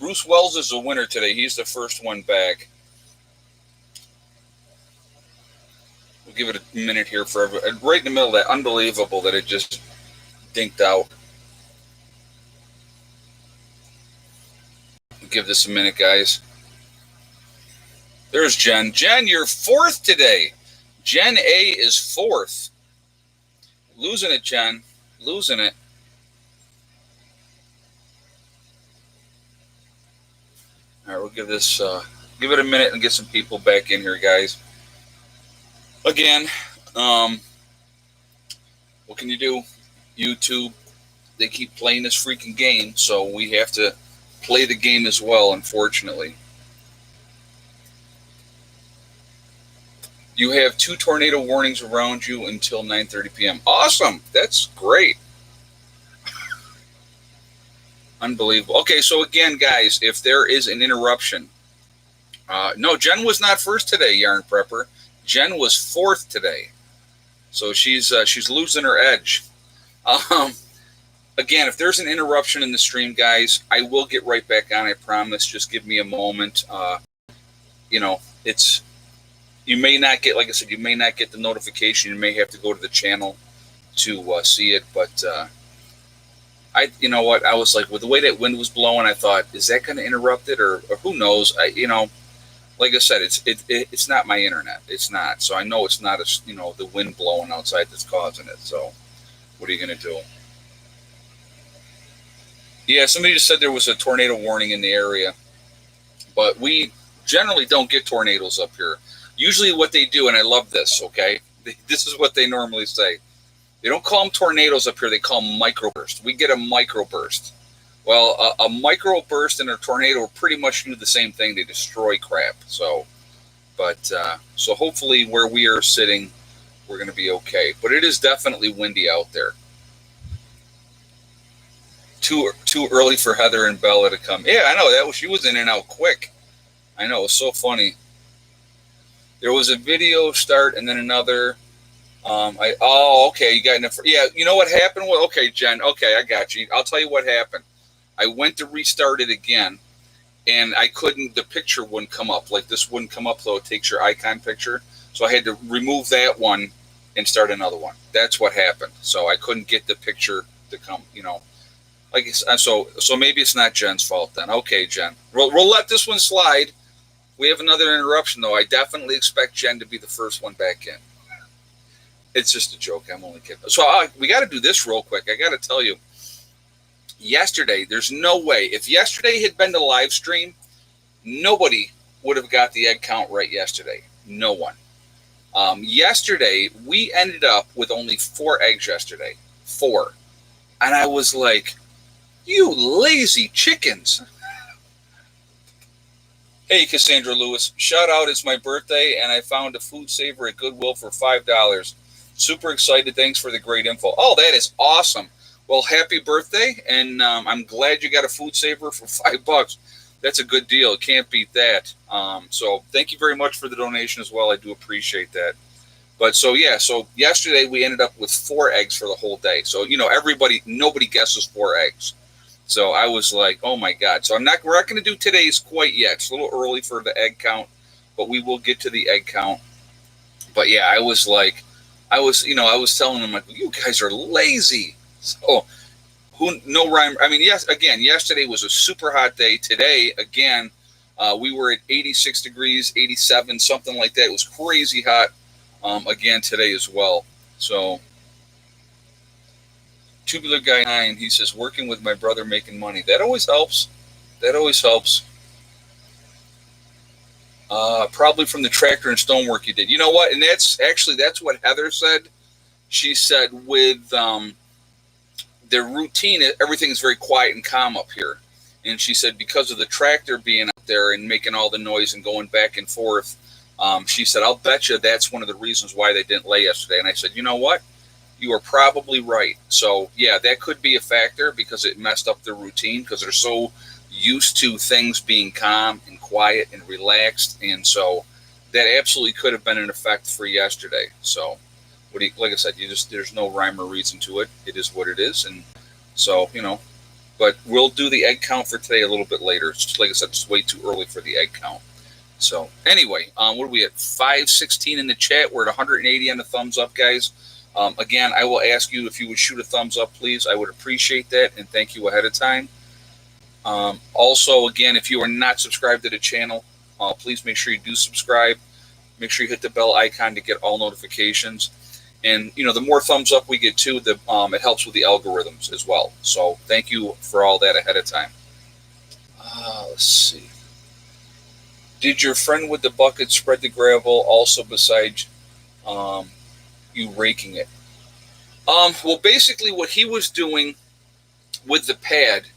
Bruce Wells is the winner today. He's the first one back. We'll give it a minute here for everyone. Right in the middle of that, unbelievable that it just dinked out. We'll give this a minute, guys. There's Jen. Jen, you're fourth today. Jen A is fourth. Losing it, Jen. Losing it. All right, we'll give this, give it a minute and get some people back in here, guys. Again, what can you do? YouTube, they keep playing this freaking game, so we have to play the game as well, unfortunately. You have 2 tornado warnings around you until 9:30 p.m. Awesome. That's great. Unbelievable. Okay, so again, guys, if there is an interruption, no, Jen was not first today, Yarn Prepper. Jen was fourth today, so she's losing her edge. Again, if there's an interruption in the stream, guys, I will get right back on. I promise. Just give me a moment. You may not get, like I said, you may not get the notification. You may have to go to the channel to see it, but. You know what? I was like, with the way that wind was blowing, I thought, is that going to interrupt it, or who knows? Like I said, it's not my internet. It's not. So I know it's not the wind blowing outside that's causing it. So what are you going to do? Yeah, somebody just said there was a tornado warning in the area, but we generally don't get tornadoes up here. Usually, what they do, and I love this. Okay, this is what they normally say. They don't call them tornadoes up here. They call them microbursts. We get a microburst. Well, a microburst and a tornado pretty much do the same thing. They destroy crap. So hopefully where we are sitting, we're going to be okay. But it is definitely windy out there. Too early for Heather and Bella to come. Yeah, I know. She was in and out quick. I know. It was so funny. There was a video start and then another. Okay, you got enough. Yeah, you know what happened? Well, okay, Jen. Okay, I got you. I'll tell you what happened. I went to restart it again, and I couldn't. The picture wouldn't come up. Like this wouldn't come up, though. It takes your icon picture. So I had to remove that one and start another one. That's what happened. So I couldn't get the picture to come. So maybe it's not Jen's fault then. Okay, Jen. We'll let this one slide. We have another interruption, though. I definitely expect Jen to be the first one back in. It's just a joke. I'm only kidding. So we got to do this real quick. I got to tell you, yesterday, there's no way. If yesterday had been the live stream, nobody would have got the egg count right yesterday. No one. Yesterday, we ended up with only 4 eggs yesterday. 4. And I was like, you lazy chickens. Hey, Cassandra Lewis. Shout out. It's my birthday, and I found a food saver at Goodwill for $5. Super excited. Thanks for the great info. Oh, that is awesome. Well, happy birthday, and I'm glad you got a food saver for $5. That's a good deal. Can't beat that. So thank you very much for the donation as well. I do appreciate that. But so yesterday we ended up with 4 eggs for the whole day. So, nobody guesses 4 eggs. So I was like, oh my God. So we're not going to do today's quite yet. It's a little early for the egg count, but we will get to the egg count. But yeah, I was telling them, like, you guys are lazy. So no rhyme. I mean, yesterday was a super hot day. Today, again, we were at 86 degrees, 87, something like that. It was crazy hot again today as well. So Tubular Guy 9, he says, working with my brother making money. That always helps. Probably from the tractor and stonework you did. You know what? And that's what Heather said. She said with their routine, everything is very quiet and calm up here. And she said because of the tractor being up there and making all the noise and going back and forth, she said, I'll bet you that's one of the reasons why they didn't lay yesterday. And I said, you know what? You are probably right. So, yeah, that could be a factor because it messed up their routine because they're so used to things being calm and quiet and relaxed. And so that absolutely could have been an effect for yesterday. So, like I said, there's no rhyme or reason to it. It is what it is. And so, But we'll do the egg count for today a little bit later. It's, like I said, it's way too early for the egg count. So anyway, what are we at? 516 in the chat. We're at 180 on the thumbs up, guys. Again, I will ask you if you would shoot a thumbs up, please. I would appreciate that, and thank you ahead of time. Also, again, if you are not subscribed to the channel, please make sure you do subscribe. Make sure you hit the bell icon to get all notifications. And, the more thumbs up we get too, it helps with the algorithms as well. So thank you for all that ahead of time. Let's see. Did your friend with the bucket spread the gravel also besides you raking it? Well, basically what he was doing with the pad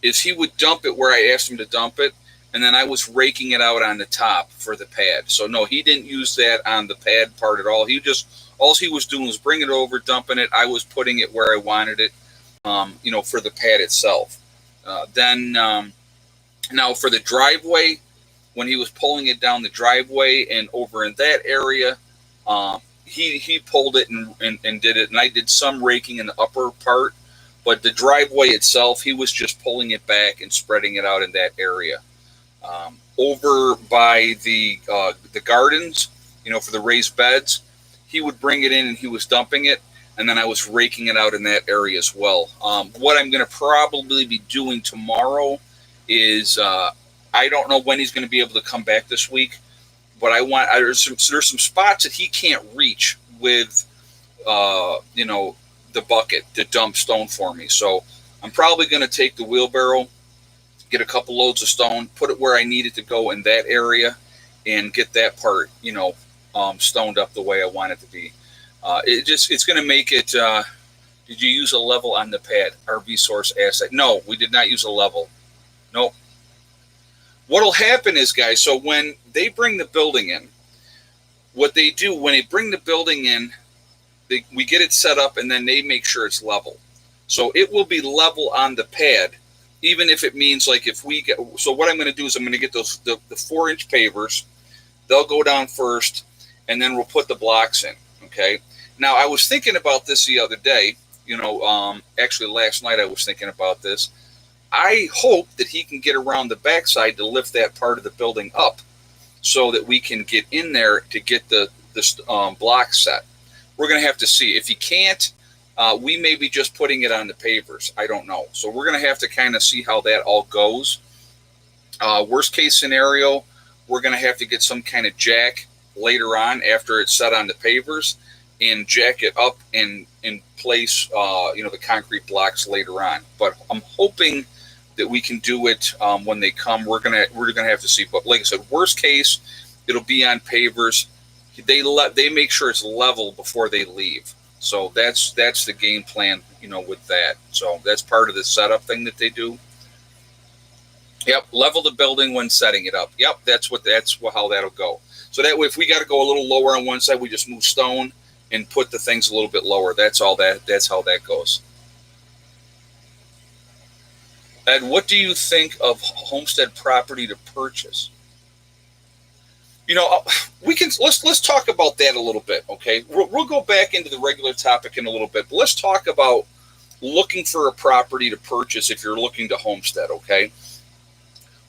is he would dump it where I asked him to dump it, and then I was raking it out on the top for the pad. So no, he didn't use that on the pad part at all. All he was doing was bringing it over, dumping it. I was putting it where I wanted it, for the pad itself. Now for the driveway, when he was pulling it down the driveway and over in that area, he pulled it and did it. And I did some raking in the upper part, but the driveway itself, he was just pulling it back and spreading it out in that area. Over by the gardens, for the raised beds, he would bring it in and he was dumping it, and then I was raking it out in that area as well. What I'm going to probably be doing tomorrow is I don't know when he's going to be able to come back this week, but there's some spots that he can't reach with the bucket to dump stone for me. So I'm probably going to take the wheelbarrow, get a couple loads of stone, put it where I need it to go in that area, and get that part, stoned up the way I want it to be. It's going to make it. Did you use a level on the pad? RV source asset. No, we did not use a level. Nope. What'll happen is, guys, so when they bring the building in, what they do when they bring the building in, we get it set up, and then they make sure it's level. So it will be level on the pad, even if it means like if we get. So what I'm going to do is I'm going to get the 4-inch pavers. They'll go down first, and then we'll put the blocks in. Okay. Now I was thinking about this the other day. Actually last night I was thinking about this. I hope that he can get around the backside to lift that part of the building up, so that we can get in there to get the block set. We're going to have to see. If he can't, we may be just putting it on the pavers. I don't know. So we're going to have to kind of see how that all goes. Worst case scenario, we're going to have to get some kind of jack later on after it's set on the pavers and jack it up and place, the concrete blocks later on. But I'm hoping that we can do it when they come. We're gonna have to see. But like I said, worst case, it'll be on pavers. They make sure it's level before they leave. So that's the game plan, with that. So that's part of the setup thing that they do. Yep, level the building when setting it up. Yep, that's how that'll go. So that way, if we got to go a little lower on one side, we just move stone and put the things a little bit lower. That's how that goes. Ed, what do you think of homestead property to purchase? Let's talk about that a little bit. Okay, we'll go back into the regular topic in a little bit, but let's talk about looking for a property to purchase if you're looking to homestead. Okay,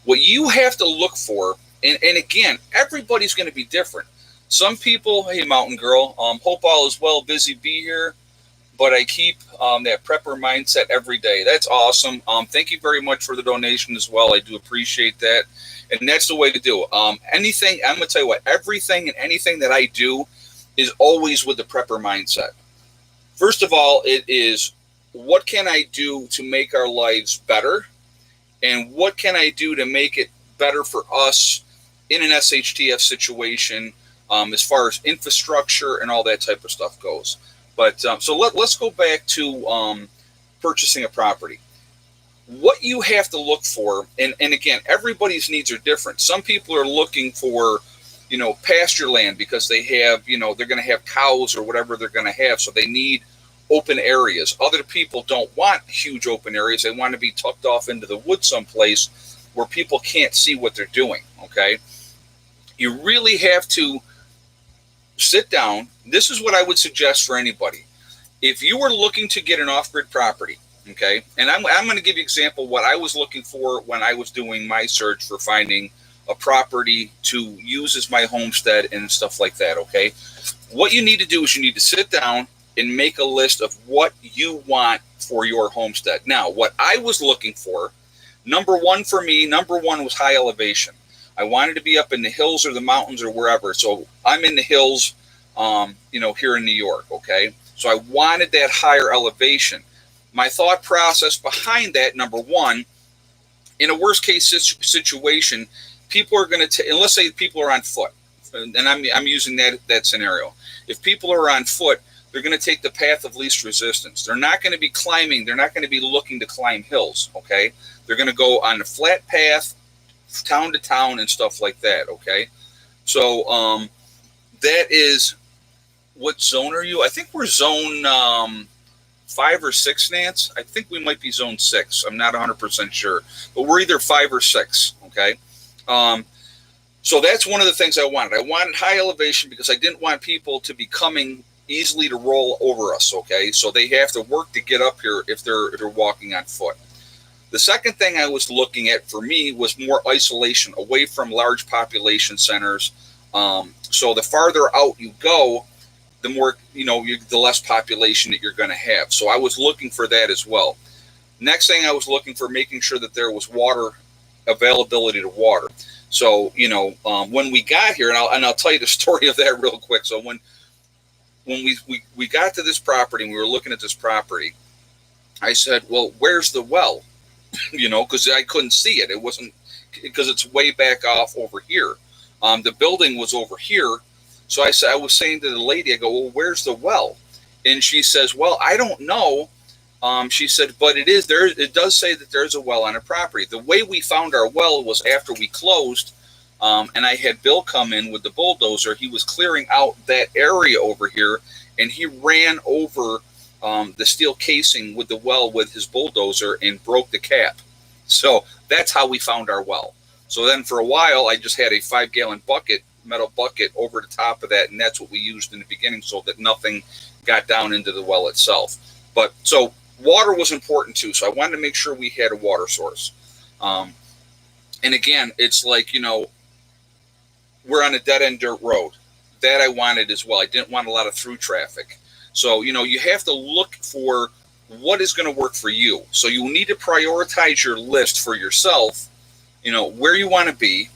what you have to look for, and again, everybody's going to be different. Some people, hey, Mountain Girl, hope all is well, busy bee here, but I keep that prepper mindset every day. That's awesome. Thank you very much for the donation as well. I do appreciate that. And that's the way to do it. Anything, I'm going to tell you what, everything and anything that I do is always with the prepper mindset. First of all, it is, what can I do to make our lives better? And what can I do to make it better for us in an SHTF situation, as far as infrastructure and all that type of stuff goes. But so let's go back to purchasing a property. What you have to look for, and again, everybody's needs are different. Some people are looking for, pasture land because they have, they're going to have cows or whatever they're going to have, so they need open areas. Other people don't want huge open areas. They want to be tucked off into the woods someplace where people can't see what they're doing, okay? You really have to sit down. This is what I would suggest for anybody. If you were looking to get an off-grid property Okay, and I'm going to give you an example of what I was looking for when I was doing my search for finding a property to use as my homestead and stuff like that. Okay, what you need to do is you need to sit down and make a list of what you want for your homestead. Now, what I was looking for, number one was high elevation. I wanted to be up in the hills or the mountains or wherever. So I'm in the hills, here in New York. Okay, so I wanted that higher elevation. My thought process behind that, number one, in a worst case situation, people are going to, and let's say people are on foot, and I'm using that scenario. If people are on foot, they're going to take the path of least resistance. They're not going to be climbing. They're not going to be looking to climb hills. Okay, they're going to go on a flat path, town to town, and stuff like that. Okay, so that is, what zone are you? I think we're zone 5 or 6, Nance. I think we might be zone 6. I'm not 100% sure, but we're either 5 or 6. Okay. So that's one of the things I wanted. I wanted high elevation because I didn't want people to be coming easily to roll over us. Okay. So they have to work to get up here if they're walking on foot. The second thing I was looking at for me was more isolation, away from large population centers. So the farther out you go, the more, the less population that you're going to have. So I was looking for that as well. Next thing I was looking for, making sure that there was water, availability to water. So, when we got here, and I'll tell you the story of that real quick. So when we got to this property and we were looking at this property, I said, well, where's the well? Because I couldn't see it. It wasn't, because it's way back off over here. The building was over here. So I was saying to the lady, I go, well, where's the well? And she says, well, I don't know. She said, but it does say that there's a well on a property. The way we found our well was after we closed, and I had Bill come in with the bulldozer. He was clearing out that area over here, and he ran over the steel casing with the well with his bulldozer and broke the cap. So that's how we found our well. So then for a while, I just had a 5-gallon metal bucket over the top of that, and that's what we used in the beginning so that nothing got down into the well itself. But so water was important too, so I wanted to make sure we had a water source. And again, it's like, we're on a dead-end dirt road. That I wanted as well. I didn't want a lot of through traffic. So, you have to look for what is going to work for you. So you need to prioritize your list for yourself, where you want to be,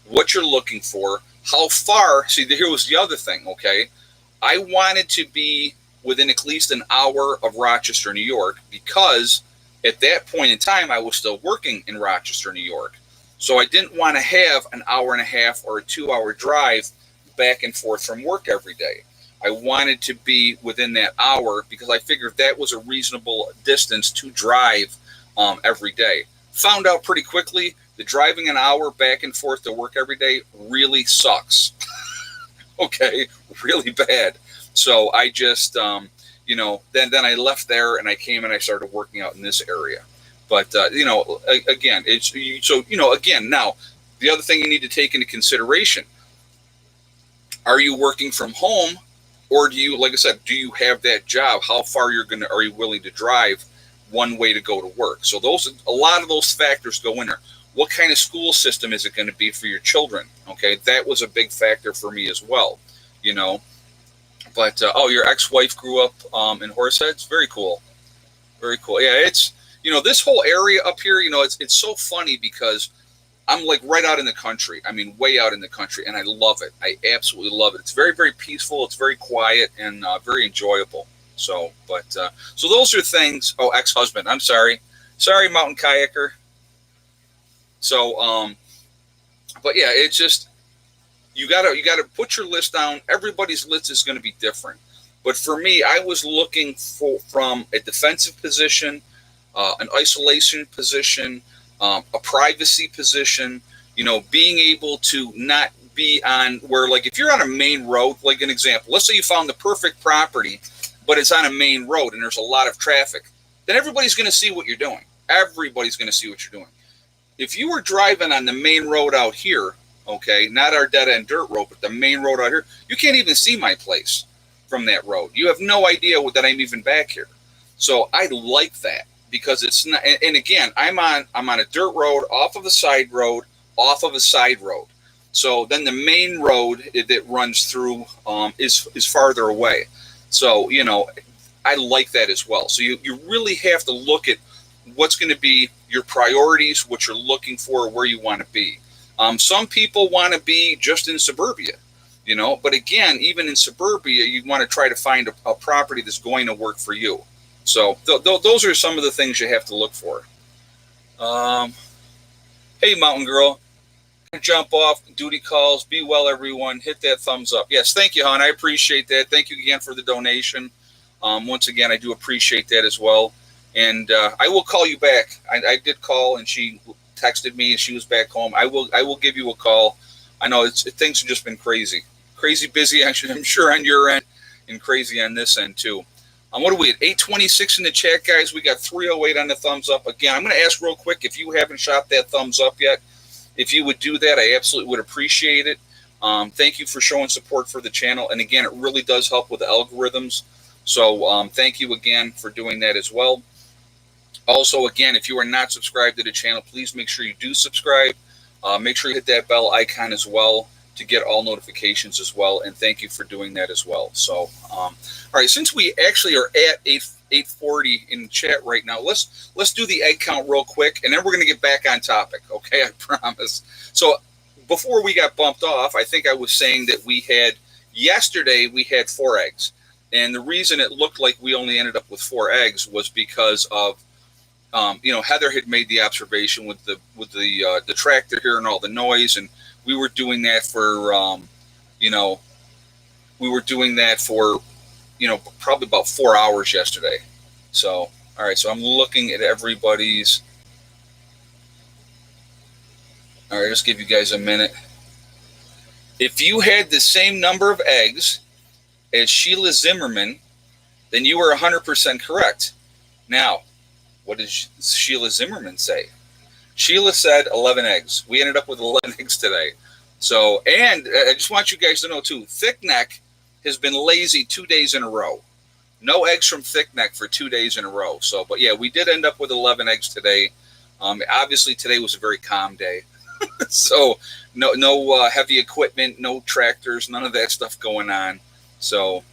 what you're looking for, how far. See, here was the other thing, okay? I wanted to be within at least an hour of Rochester, New York, because at that point in time, I was still working in Rochester, New York. So I didn't want to have an hour and a half or a 2-hour drive back and forth from work every day. I wanted to be within that hour because I figured that was a reasonable distance to drive every day. Found out pretty quickly that driving an hour back and forth to work every day really sucks. Okay, really bad. So I just, then I left there and I came and I started working out in this area. But, again, now the other thing you need to take into consideration, are you working from home, or do you, like I said, do you have that job? How far are you willing to drive one way to go to work? So a lot of those factors go in there. What kind of school system is it going to be for your children? Okay, that was a big factor for me as well, But, your ex-wife grew up in Horseheads? Very cool. Very cool. Yeah, it's, this whole area up here, it's so funny because I'm like right out in the country. I mean, way out in the country, and I love it. I absolutely love it. It's very, very peaceful. It's very quiet and very enjoyable. So, so those are things. Oh, ex-husband. I'm sorry. Sorry, mountain kayaker. So, but yeah, it's just, you gotta put your list down. Everybody's list is going to be different. But for me, I was looking from a defensive position, an isolation position, a privacy position, being able to not be on where, like, if you're on a main road, like an example, let's say you found the perfect property, but it's on a main road and there's a lot of traffic, then everybody's going to see what you're doing. Everybody's going to see what you're doing. If you were driving on the main road out here, okay, not our dead-end dirt road, but the main road out here, you can't even see my place from that road. You have no idea that I'm even back here. So I like that. because it's not. And again, I'm on a dirt road, off of a side road, off of a side road. So then the main road that runs through is farther away. So I like that as well. So you really have to look at what's going to be your priorities, what you're looking for, where you want to be. Some people want to be just in suburbia, but again, even in suburbia, you want to try to find a property that's going to work for you. So those are some of the things you have to look for. Hey, Mountain Girl, jump off, duty calls, be well, everyone. Hit that thumbs up. Yes, thank you, hon. I appreciate that. Thank you again for the donation. Once again, I do appreciate that as well. And I will call you back. I did call, and she texted me, and she was back home. I will give you a call. I know things have just been crazy busy. Actually, I'm sure on your end, and crazy on this end too. What are we at? 826 in the chat, guys. We got 308 on the thumbs up. Again, I'm going to ask real quick, if you haven't shot that thumbs up yet, if you would do that, I absolutely would appreciate it. Thank you for showing support for the channel. And again, it really does help with the algorithms. So thank you again for doing that as well. Also, again, if you are not subscribed to the channel, please make sure you do subscribe. Make sure you hit that bell icon as well to get all notifications as well. And thank you for doing that as well. So, all right, since we actually are at 840 in the chat right now, let's do the egg count real quick, and then we're going to get back on topic. Okay, I promise. So before we got bumped off, I think I was saying that yesterday we had 4 eggs. And the reason it looked like we only ended up with 4 eggs was because of Heather had made the observation with the tractor here and all the noise, and we were doing that for probably about 4 hours yesterday. So all right, so I'm looking at everybody's. All right, just give you guys a minute. If you had the same number of eggs as Sheila Zimmerman, then you were 100% correct. Now, what did Sheila Zimmerman say? Sheila said 11 eggs. We ended up with 11 eggs today. So, and I just want you guys to know too, Thick Neck has been lazy 2 days in a row. No eggs from Thick Neck for 2 days in a row. So, but yeah, we did end up with 11 eggs today. Obviously, today was a very calm day. So, no heavy equipment, no tractors, none of that stuff going on. So,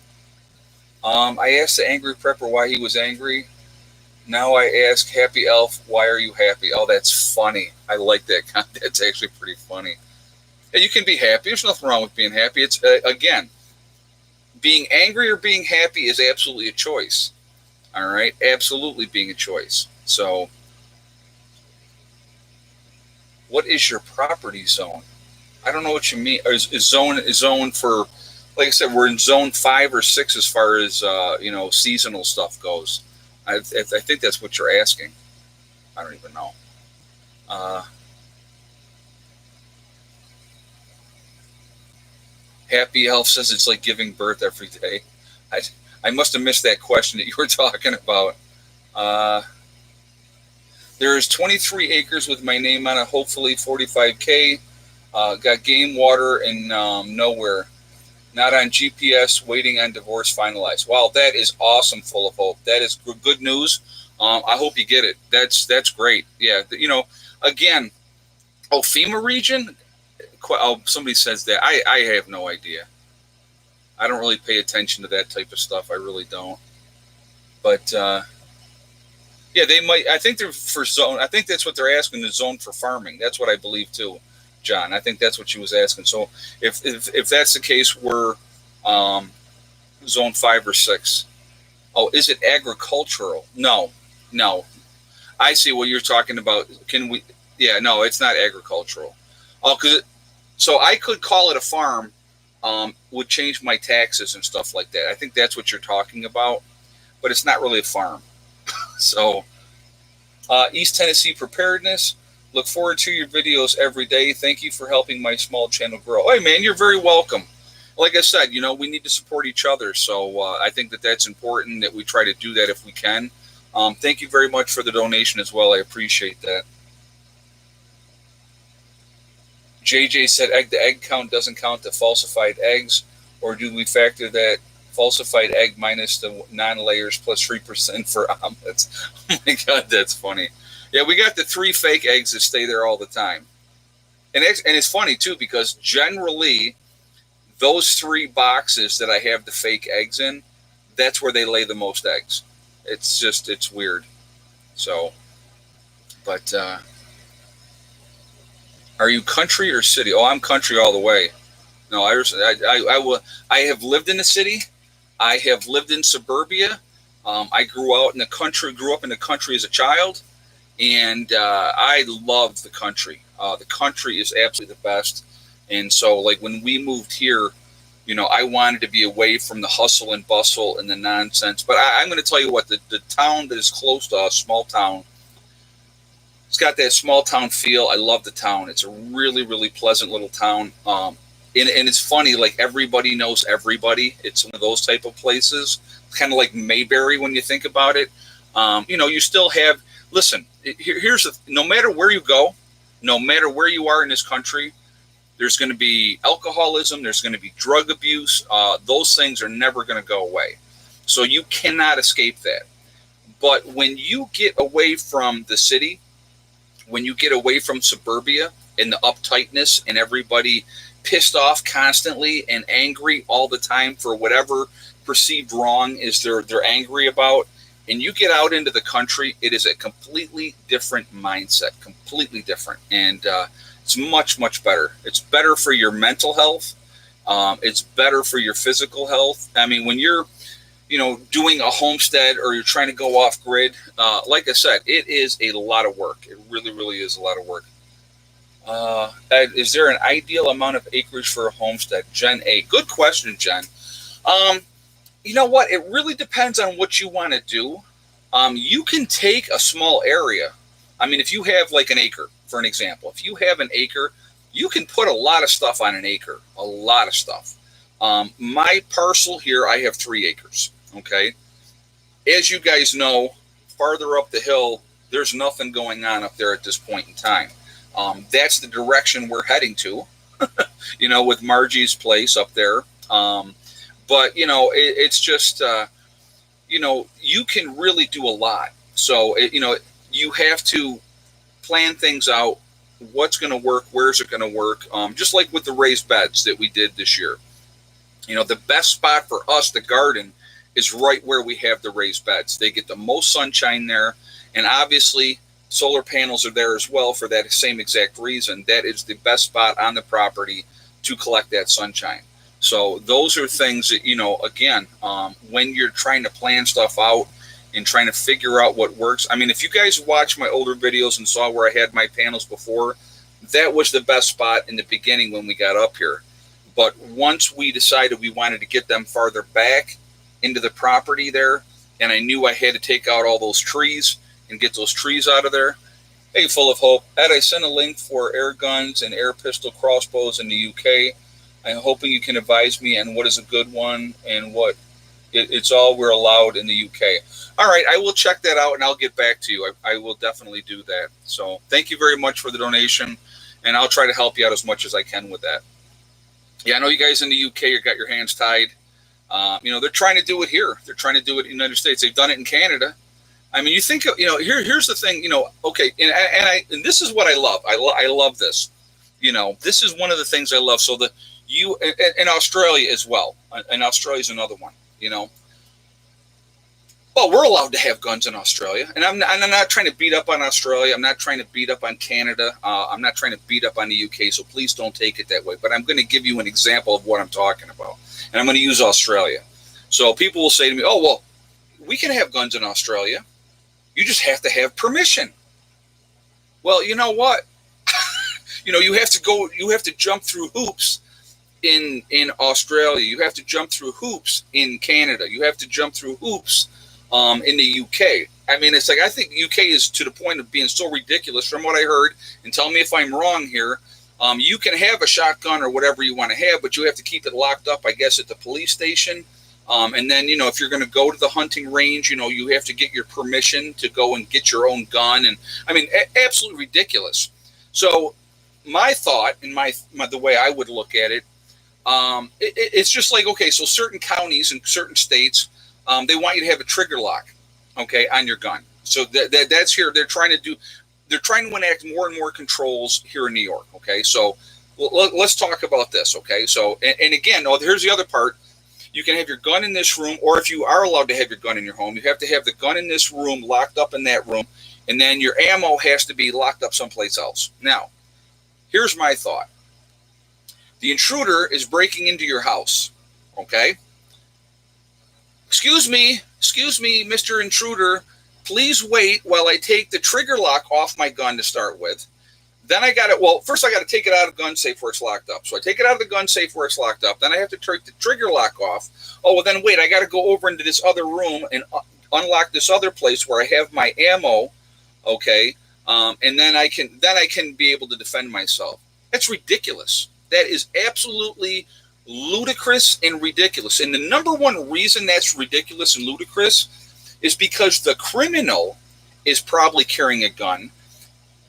I asked the angry prepper why he was angry. Now I ask Happy Elf, why are you happy? Oh, that's funny. I like that. That's actually pretty funny. And you can be happy. There's nothing wrong with being happy. It's again, being angry or being happy is absolutely a choice. All right, absolutely being a choice. So, what is your property zone? I don't know what you mean. Is zone for? Like I said, we're in zone 5 or 6 as far as seasonal stuff goes. I think that's what you're asking. I don't even know. Happy Elf says it's like giving birth every day. I must have missed that question that you were talking about. There is 23 acres with my name on it, hopefully 45K. Got game, water, and nowhere. Not on GPS, waiting on divorce finalized. Wow, that is awesome, Full of Hope. That is good news. I hope you get it. That's great. Yeah, again, FEMA region? Oh, somebody says that. I have no idea. I don't really pay attention to that type of stuff. I really don't. But, yeah, they might. I think they're for zone. I think that's what they're asking, the zone for farming. That's what I believe, too, John. I think that's what she was asking. So if that's the case, we're zone 5 or 6. Oh, is it agricultural? No. I see what you're talking about. Can we? Yeah, no, it's not agricultural. Oh, so I could call it a farm. Would change my taxes and stuff like that. I think that's what you're talking about, but it's not really a farm. So, East Tennessee preparedness. Look forward to your videos every day. Thank you for helping my small channel grow. Hey, man, you're very welcome. Like I said, we need to support each other. So I think that's important that we try to do that if we can. Thank you very much for the donation as well. I appreciate that. JJ said the egg count doesn't count the falsified eggs, or do we factor that falsified egg minus the non-layers plus 3% for omelets. Oh my God, that's funny. Yeah, we got the 3 fake eggs that stay there all the time. And it's funny, too, because generally those 3 boxes that I have the fake eggs in, that's where they lay the most eggs. It's weird. So, but are you country or city? Oh, I'm country all the way. No, I have lived in the city. I have lived in suburbia. I grew up in the country as a child, and I love the country. The country is absolutely the best. And so, like, when we moved here, I wanted to be away from the hustle and bustle and the nonsense. But I'm going to tell you what, the town that is close to us, small town, it's got that small town feel. I love the town. It's a really, really pleasant little town. And it's funny, like, everybody knows everybody. It's one of those type of places, kind of like Mayberry when you think about it. You still have, listen, no matter where you go, no matter where you are in this country, there's going to be alcoholism, there's going to be drug abuse. Those things are never going to go away. So you cannot escape that. But when you get away from the city, when you get away from suburbia and the uptightness and everybody pissed off constantly and angry all the time for whatever perceived wrong is they're angry about, and you get out into the country, it is a completely different mindset, completely different. And it's much, much better. It's better for your mental health. It's better for your physical health. I mean, when you're, doing a homestead or you're trying to go off grid, like I said, it is a lot of work. It really, really is a lot of work. Is there an ideal amount of acreage for a homestead? Jen A. Good question, Jen. You know what? It really depends on what you want to do. You can take a small area. I mean, if you have like an acre, for an example, if you have an acre, you can put a lot of stuff on an acre, a lot of stuff. My parcel here, I have 3 acres. Okay. As you guys know, farther up the hill, there's nothing going on up there at this point in time. That's the direction we're heading to, with Margie's place up there. But, it's just, you can really do a lot. So, you have to plan things out. What's going to work? Where's it going to work? Just like with the raised beds that we did this year. The best spot for us, the garden, is right where we have the raised beds. They get the most sunshine there. And obviously, solar panels are there as well for that same exact reason. That is the best spot on the property to collect that sunshine. So those are things that, again, when you're trying to plan stuff out and trying to figure out what works. I mean, if you guys watched my older videos and saw where I had my panels before, that was the best spot in the beginning when we got up here. But once we decided we wanted to get them farther back into the property there, and I knew I had to take out all those trees and get those trees out of there. Hey, Full of Hope. Ed, I sent a link for air guns and air pistol crossbows in the UK. I'm hoping you can advise me on what is a good one and what it's all we're allowed in the UK. All right, I will check that out and I'll get back to you. I will definitely do that. So thank you very much for the donation, and I'll try to help you out as much as I can with that. Yeah, I know you guys in the UK, you got your hands tied. They're trying to do it here. They're trying to do it in the United States. They've done it in Canada. I mean, you think, here's the thing, okay, and this is what I love. I love this. This is one of the things I love. So in Australia as well. And Australia is another one, Well, we're allowed to have guns in Australia. And I'm not trying to beat up on Australia. I'm not trying to beat up on Canada. I'm not trying to beat up on the UK. So please don't take it that way. But I'm going to give you an example of what I'm talking about. And I'm going to use Australia. So people will say to me, oh, well, we can have guns in Australia. You just have to have permission. Well, you know what? You have to jump through hoops in Australia. You have to jump through hoops in Canada. You have to jump through hoops in the UK. I mean, it's like, I think UK is to the point of being so ridiculous from what I heard, and tell me if I'm wrong here. You can have a shotgun or whatever you want to have, but you have to keep it locked up, I guess, at the police station. And then, if you're going to go to the hunting range, you have to get your permission to go and get your own gun. And I mean, absolutely ridiculous. So my thought and the way I would look at it, It's just like, okay, so certain counties and certain states, they want you to have a trigger lock, okay, on your gun. So that's here. They're trying to enact more and more controls here in New York. Okay, so let's talk about this. Okay, so and again, here's the other part. You can have your gun in this room, or if you are allowed to have your gun in your home, you have to have the gun in this room, locked up in that room, and then your ammo has to be locked up someplace else. Now, here's my thought. The intruder is breaking into your house. Okay? Excuse me, Mr. Intruder. Please wait while I take the trigger lock off my gun to start with. Then first I got to take it out of the gun safe where it's locked up. So I take it out of the gun safe where it's locked up. Then I have to take the trigger lock off. Oh, well, then wait, I got to go over into this other room and unlock this other place where I have my ammo. Okay. And then I can be able to defend myself. That's ridiculous. That is absolutely ludicrous and ridiculous. And the number one reason that's ridiculous and ludicrous is because the criminal is probably carrying a gun.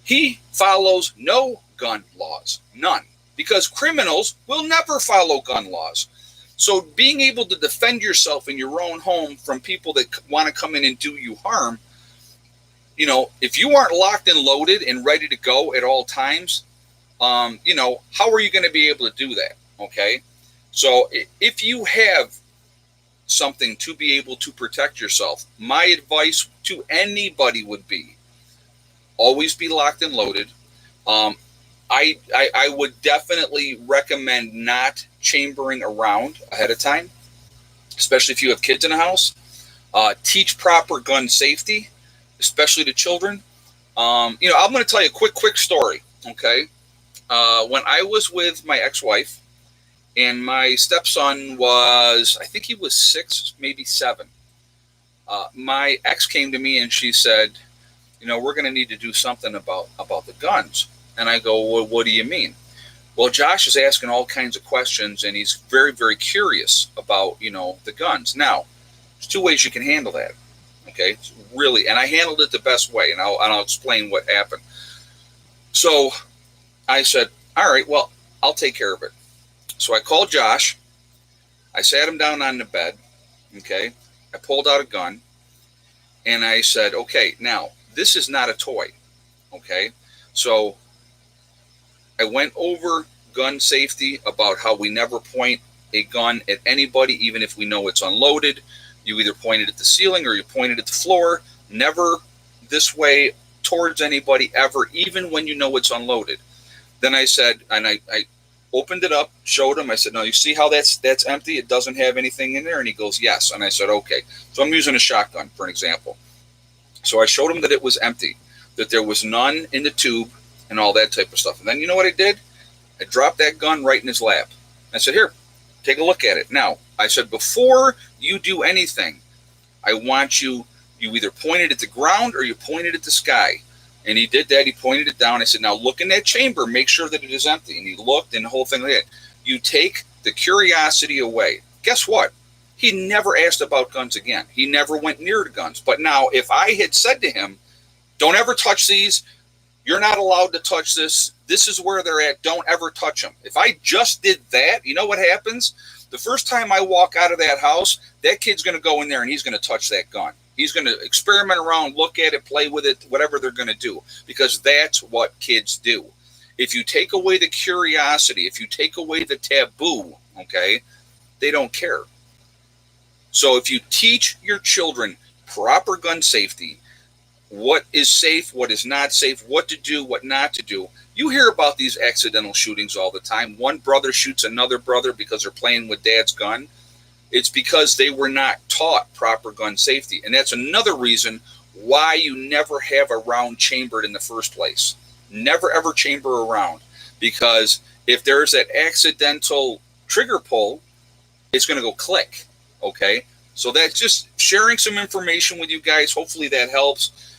He follows no gun laws, none, because criminals will never follow gun laws. So being able to defend yourself in your own home from people that want to come in and do you harm, if you aren't locked and loaded and ready to go at all times, how are you going to be able to do that? Okay. So if you have something to be able to protect yourself, my advice to anybody would be always be locked and loaded. I would definitely recommend not chambering around ahead of time, especially if you have kids in the house. Teach proper gun safety, especially to children. I'm going to tell you a quick story. Okay. When I was with my ex-wife and my stepson I think he was 6, maybe 7. My ex came to me and she said, we're going to need to do something about the guns. And I go, well, what do you mean? Well, Josh is asking all kinds of questions and he's very, very curious about, the guns. Now, there's 2 ways you can handle that. Okay. Really. And I handled it the best way, and I'll explain what happened. So I said, all right, well, I'll take care of it. So I called Josh. I sat him down on the bed. Okay. I pulled out a gun and I said, okay, now this is not a toy. Okay. So I went over gun safety, about how we never point a gun at anybody, even if we know it's unloaded. You either point it at the ceiling or you point it at the floor. Never this way towards anybody ever, even when you know it's unloaded. Then I said, and I opened it up, showed him. I said, no, you see how that's empty? It doesn't have anything in there? And he goes, yes. And I said, okay. So I'm using a shotgun for an example. So I showed him that it was empty, that there was none in the tube and all that type of stuff. And then you know what I did? I dropped that gun right in his lap. I said, here, take a look at it. Now, I said, before you do anything, I want you either point it at the ground or you point it at the sky. And he did that. He pointed it down. I said, now look in that chamber. Make sure that it is empty. And he looked, and the whole thing like that. You take the curiosity away. Guess what? He never asked about guns again. He never went near the guns. But now, if I had said to him, don't ever touch these. You're not allowed to touch this. This is where they're at. Don't ever touch them. If I just did that, you know what happens? The first time I walk out of that house, that kid's going to go in there and he's going to touch that gun. He's going to experiment around, look at it, play with it, whatever they're going to do, because that's what kids do. If you take away the curiosity, if you take away the taboo, okay, they don't care. So if you teach your children proper gun safety, what is safe, what is not safe, what to do, what not to do. You hear about these accidental shootings all the time. One brother shoots another brother because they're playing with dad's gun. It's because they were not taught proper gun safety. And that's another reason why you never have a round chambered in the first place. Never, ever chamber a round. Because if there's that accidental trigger pull, it's going to go click. Okay? So that's just sharing some information with you guys. Hopefully that helps.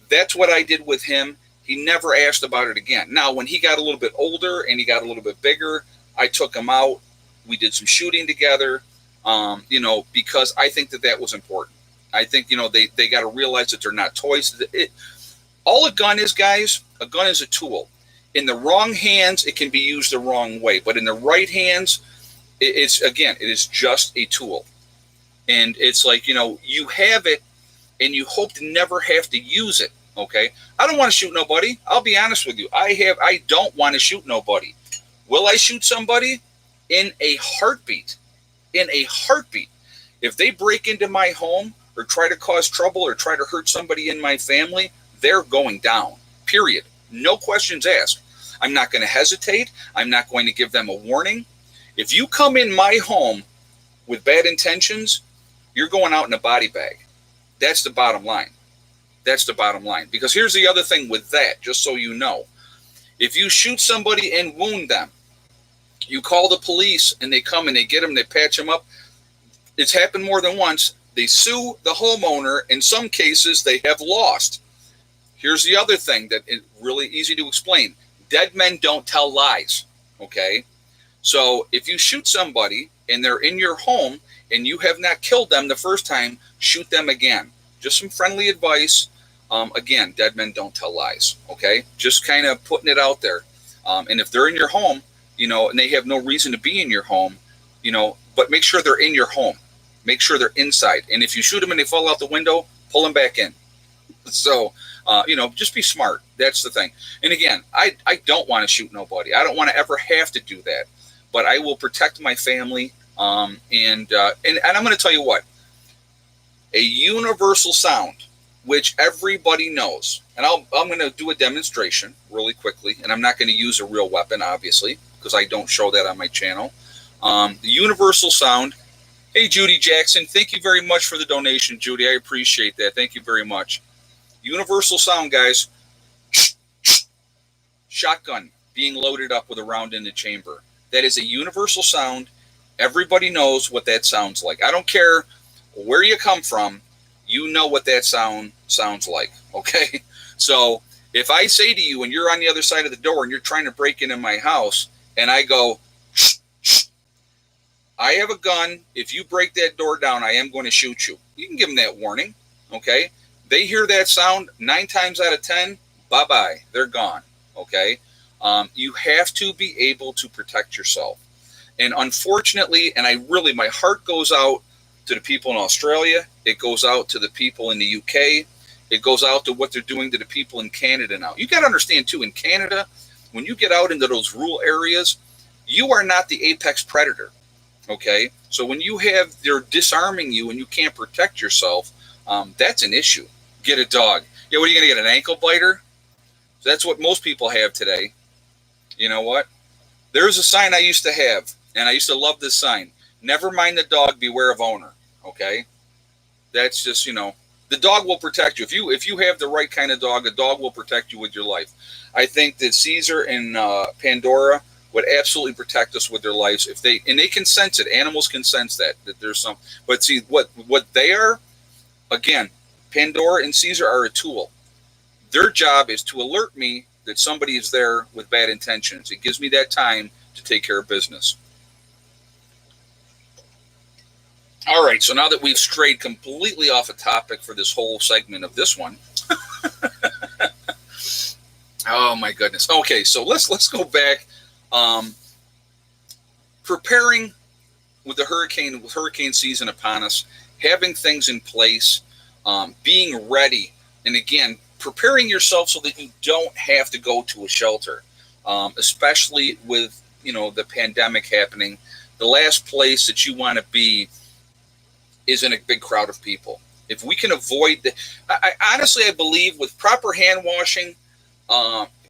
That's what I did with him. He never asked about it again. Now, when he got a little bit older and he got a little bit bigger, I took him out. We did some shooting together, because I think that was important. I think, they got to realize that they're not toys. All a gun is, guys, a gun is a tool. In the wrong hands, it can be used the wrong way. But in the right hands, it is just a tool. And it's like, you have it and you hope to never have to use it. Okay. I don't want to shoot nobody. I'll be honest with you. I don't want to shoot nobody. Will I shoot somebody? In a heartbeat. In a heartbeat. If they break into my home or try to cause trouble or try to hurt somebody in my family, they're going down. Period. No questions asked. I'm not going to hesitate. I'm not going to give them a warning. If you come in my home with bad intentions, you're going out in a body bag. That's the bottom line. That's the bottom line. Because here's the other thing with that, just so you know. If you shoot somebody and wound them, you call the police and they come and they get them, they patch them up. It's happened more than once. They sue the homeowner. In some cases, they have lost. Here's the other thing that is really easy to explain. Dead men don't tell lies, okay? So if you shoot somebody and they're in your home and you have not killed them the first time, shoot them again. Just some friendly advice. Again, dead men don't tell lies, okay? Just kind of putting it out there. And if they're in your home, and they have no reason to be in your home, but make sure they're in your home. Make sure they're inside. And if you shoot them and they fall out the window, pull them back in. So, just be smart. That's the thing. And again, I don't want to shoot nobody. I don't want to ever have to do that. But I will protect my family. And I'm going to tell you what. A universal sound, which everybody knows. And I'm going to do a demonstration really quickly. And I'm not going to use a real weapon, obviously, because I don't show that on my channel. The universal sound. Hey, Judy Jackson, thank you very much for the donation, Judy. I appreciate that. Thank you very much. Universal sound, guys. Shotgun being loaded up with a round in the chamber. That is a universal sound. Everybody knows what that sounds like. I don't care where you come from. You know what that sound sounds like, okay? So if I say to you and you're on the other side of the door and you're trying to break into my house and I go, I have a gun. If you break that door down, I am going to shoot you. You can give them that warning, okay? They hear that sound 9 times out of 10, bye-bye. They're gone, okay? You have to be able to protect yourself. And unfortunately, and my heart goes out to the people in Australia. It goes out to the people in the UK. It goes out to what they're doing to the people in Canada now. You got to understand, too, in Canada, when you get out into those rural areas, you are not the apex predator. Okay, so when they're disarming you and you can't protect yourself, that's an issue. Get a dog. Yeah, what are you going to get, an ankle biter? So that's what most people have today. You know what? There's a sign I used to have, and I used to love this sign. Never mind the dog, beware of owner. Okay, that's just, the dog will protect you. If you have the right kind of dog, a dog will protect you with your life. I think that Caesar and Pandora would absolutely protect us with their lives and they can sense it. Animals can sense that there's some. But see what they are. Again, Pandora and Caesar are a tool. Their job is to alert me that somebody is there with bad intentions. It gives me that time to take care of business. All right, so now that we've strayed completely off a topic for this whole segment of this one. Oh my goodness. Okay, so let's go back. Preparing with hurricane season upon us, having things in place, being ready, and again, preparing yourself so that you don't have to go to a shelter, especially with the pandemic happening. The last place that you want to be is in a big crowd of people. If we can avoid I honestly believe with proper hand washing,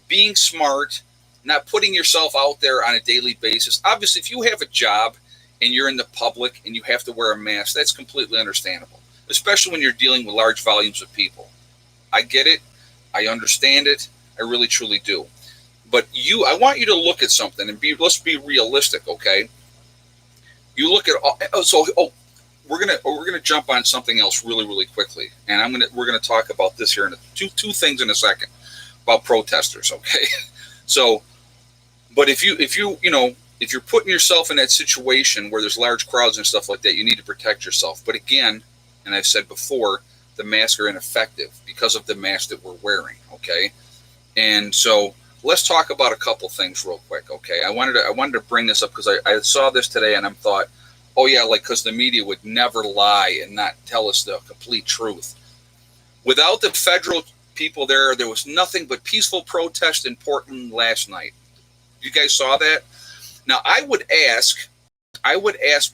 being smart, not putting yourself out there on a daily basis. Obviously, if you have a job and you're in the public and you have to wear a mask, that's completely understandable, especially when you're dealing with large volumes of people. I get it. I understand it. I really, truly do. But I want you to look at something and let's be realistic, okay? You look at we're gonna jump on something else really, really quickly, and we're gonna talk about this here in two things in a second about protesters, okay? So, but if you're putting yourself in that situation where there's large crowds and stuff like that, you need to protect yourself. But again, and I've said before, the masks are ineffective because of the mask that we're wearing, okay? And so let's talk about a couple things real quick, okay? I wanted to bring this up because I saw this today and I thought, oh yeah, like because the media would never lie and not tell us the complete truth. Without the federal people there was nothing but peaceful protest in Portland last night. You guys saw that? Now I would ask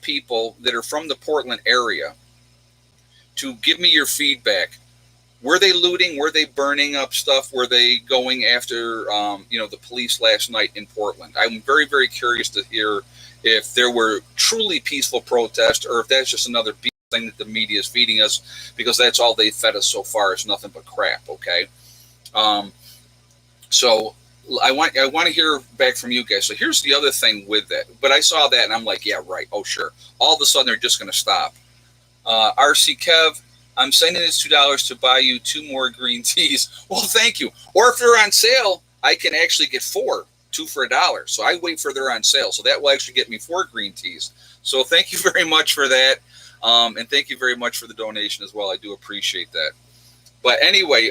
people that are from the Portland area to give me your feedback. Were they looting? Were they burning up stuff? Were they going after, the police last night in Portland? I'm very, very curious to hear if there were truly peaceful protests or if that's just another thing that the media is feeding us because that's all they fed us so far is nothing but crap. Okay. So I want to hear back from you guys. So here's the other thing with that. But I saw that and I'm like, yeah, right. Oh, sure. All of a sudden they're just going to stop. RC Kev, I'm sending this $2 to buy you 2 more green teas. Well, thank you. Or if they're on sale, I can actually get 4, 2 for $1. So I wait for they're on sale. So that will actually get me 4 green teas. So thank you very much for that. And thank you very much for the donation as well. I do appreciate that. But anyway,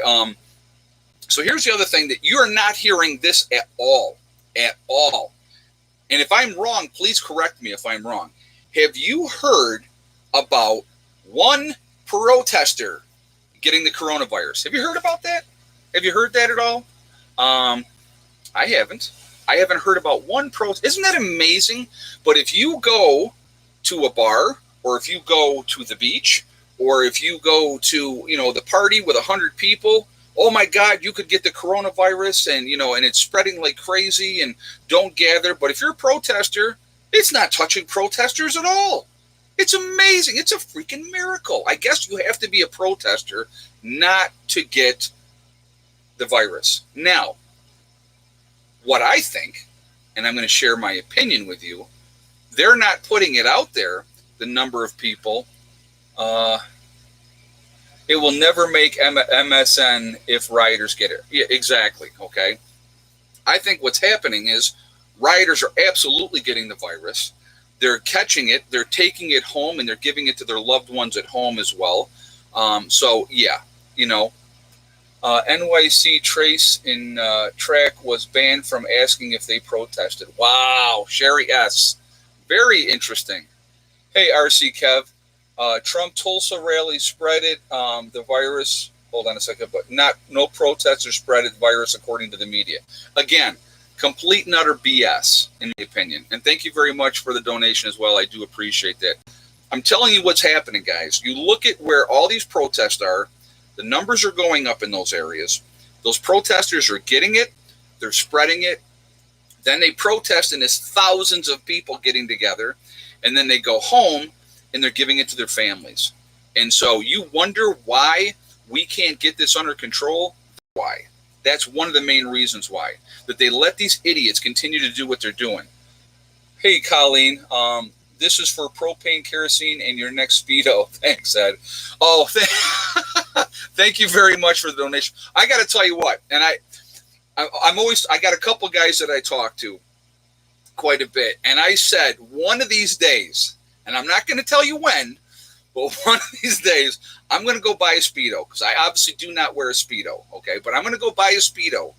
so here's the other thing that you are not hearing this at all. And if I'm wrong, please correct me if I'm wrong. Have you heard about one protester getting the coronavirus? Have you heard about that? Have you heard that at all? I haven't. I haven't heard about one protest. Isn't that amazing? But if you go to a bar, or if you go to the beach, or if you go to, the party with 100 people, oh my God, you could get the coronavirus and, and it's spreading like crazy and don't gather. But if you're a protester, it's not touching protesters at all. It's amazing. It's a freaking miracle. I guess you have to be a protester not to get the virus. Now, what I think, and I'm going to share my opinion with you, they're not putting it out there, the number of people. It will never make MSN if rioters get it. Yeah, exactly. Okay. I think what's happening is rioters are absolutely getting the virus. They're catching it, they're taking it home, and they're giving it to their loved ones at home as well. So, yeah, NYC Trace in track was banned from asking if they protested. Wow, Sherry S. Very interesting. Hey, RC Kev, Trump Tulsa rally spread it, the virus. Hold on a second, but no protesters spread the virus according to the media. Again, complete and utter BS, in my opinion. And thank you very much for the donation as well. I do appreciate that. I'm telling you what's happening, guys. You look at where all these protests are. The numbers are going up in those areas. Those protesters are getting it. They're spreading it. Then they protest, and there's thousands of people getting together. And then they go home, and they're giving it to their families. And so you wonder why we can't get this under control? Why? That's one of the main reasons why. That they let these idiots continue to do what they're doing. Hey, Colleen, this is for propane, kerosene, and your next Speedo. Thanks, Ed. Oh, thank you very much for the donation. I got to tell you what, and I got a couple guys that I talk to quite a bit, and I said one of these days, and I'm not going to tell you when, but one of these days, I'm going to go buy a Speedo because I obviously do not wear a Speedo, okay? But I'm going to go buy a Speedo,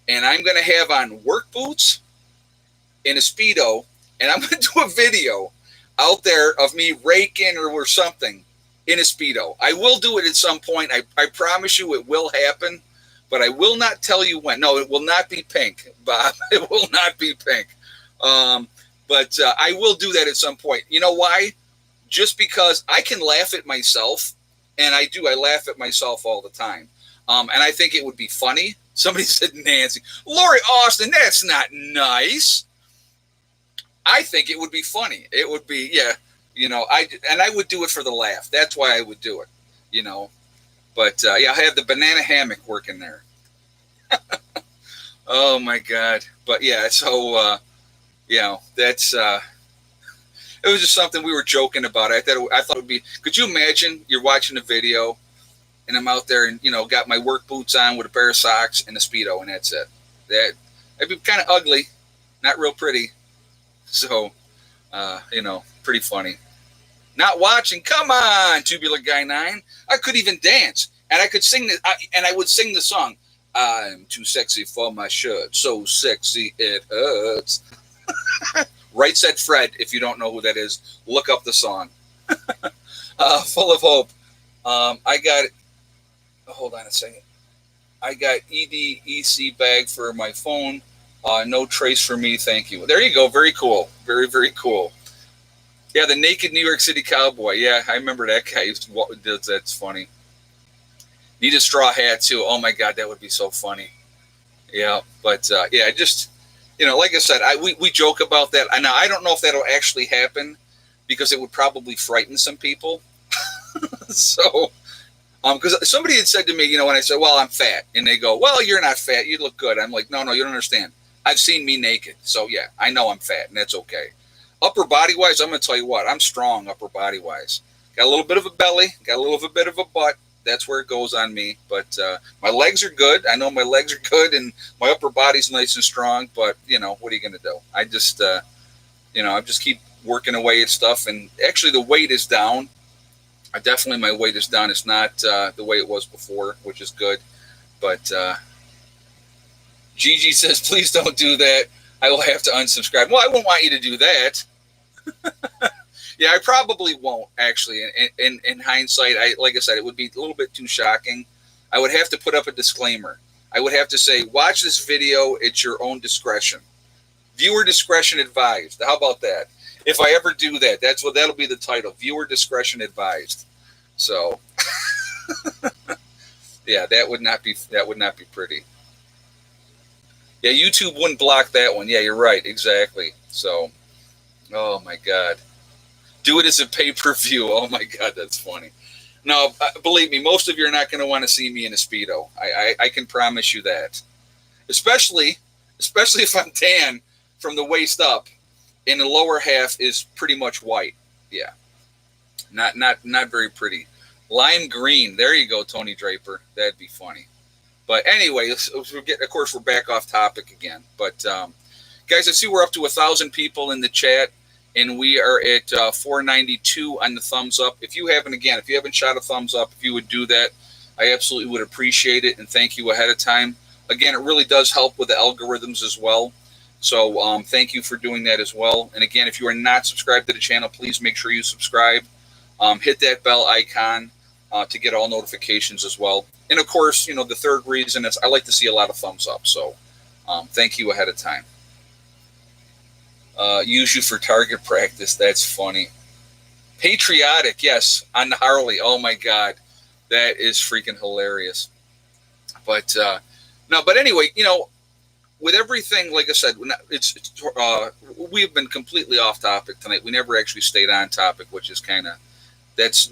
and I'm going to have on work boots and a Speedo, and I'm going to do a video out there of me raking or something in a Speedo. I will do it at some point. I promise you it will happen, but I will not tell you when. No, it will not be pink, Bob. It will not be pink. But I will do that at some point. You know why? Just because I can laugh at myself, and I do. I laugh at myself all the time. And I think it would be funny. Somebody said Nancy. Lori Austin, that's not nice. I think it would be funny. It would be, yeah, I would do it for the laugh. That's why I would do it, But, yeah, I have the banana hammock working there. Oh, my God. But, yeah, so, that's, it was just something we were joking about. I thought it would be, could you imagine you're watching a video and I'm out there and, got my work boots on with a pair of socks and a Speedo, and that's it. That'd be kind of ugly, not real pretty. So, pretty funny. Not watching. Come on, Tubular Guy 9. I could even dance, and I could sing and I would sing the song. I'm too sexy for my shirt. So sexy it hurts. Right Said Fred. If you don't know who that is, look up the song. Full of hope. I got. Hold on a second. I got EDEC bag for my phone. No trace for me. Thank you. There you go. Very cool. Very, very cool. Yeah, the naked New York City cowboy. Yeah, I remember that guy. That's funny. Need a straw hat too. Oh my God, that would be so funny. Yeah, but yeah, just like I said, we joke about that. Now I don't know if that'll actually happen because it would probably frighten some people. So, because somebody had said to me, when I said, "Well, I'm fat," and they go, "Well, you're not fat. You look good." I'm like, "No, no, you don't understand. I've seen me naked, so yeah, I know I'm fat, and that's okay." Upper body wise, I'm gonna tell you what, I'm strong upper body wise. Got a little bit of a belly, got a little bit of a butt. That's where it goes on me. But my legs are good. I know my legs are good, and my upper body's nice and strong. But what are you gonna do? I just I just keep working away at stuff, and actually the weight is down. Definitely my weight is down. It's not the way it was before, which is good. But Gigi says, please don't do that. I will have to unsubscribe. Well, I won't want you to do that. Yeah, I probably won't, actually. In hindsight, like I said, it would be a little bit too shocking. I would have to put up a disclaimer. I would have to say, watch this video at your own discretion. Viewer discretion advised. How about that? If I ever do that, that'll be the title. Viewer discretion advised. So, yeah, that would not be pretty. Yeah, YouTube wouldn't block that one. Yeah, you're right. Exactly. So, oh my God. Do it as a pay-per-view. Oh my God, that's funny. No, believe me, most of you are not going to want to see me in a Speedo. I can promise you that. Especially if I'm tan from the waist up, and the lower half is pretty much white. Yeah, not very pretty. Lime green. There you go, Tony Draper. That'd be funny. But anyway, of course, we're back off topic again. But guys, I see we're up to 1,000 people in the chat, and we are at 492 on the thumbs up. If you haven't shot a thumbs up, if you would do that, I absolutely would appreciate it, and thank you ahead of time. Again, it really does help with the algorithms as well. So thank you for doing that as well. And again, if you are not subscribed to the channel, please make sure you subscribe. Hit that bell icon to get all notifications as well. And of course, the third reason is I like to see a lot of thumbs up. So thank you ahead of time. Use you for target practice. That's funny. Patriotic, yes, on the Harley. Oh my God, that is freaking hilarious. But no, but anyway, with everything, like I said, we have been completely off topic tonight. We never actually stayed on topic, which is that's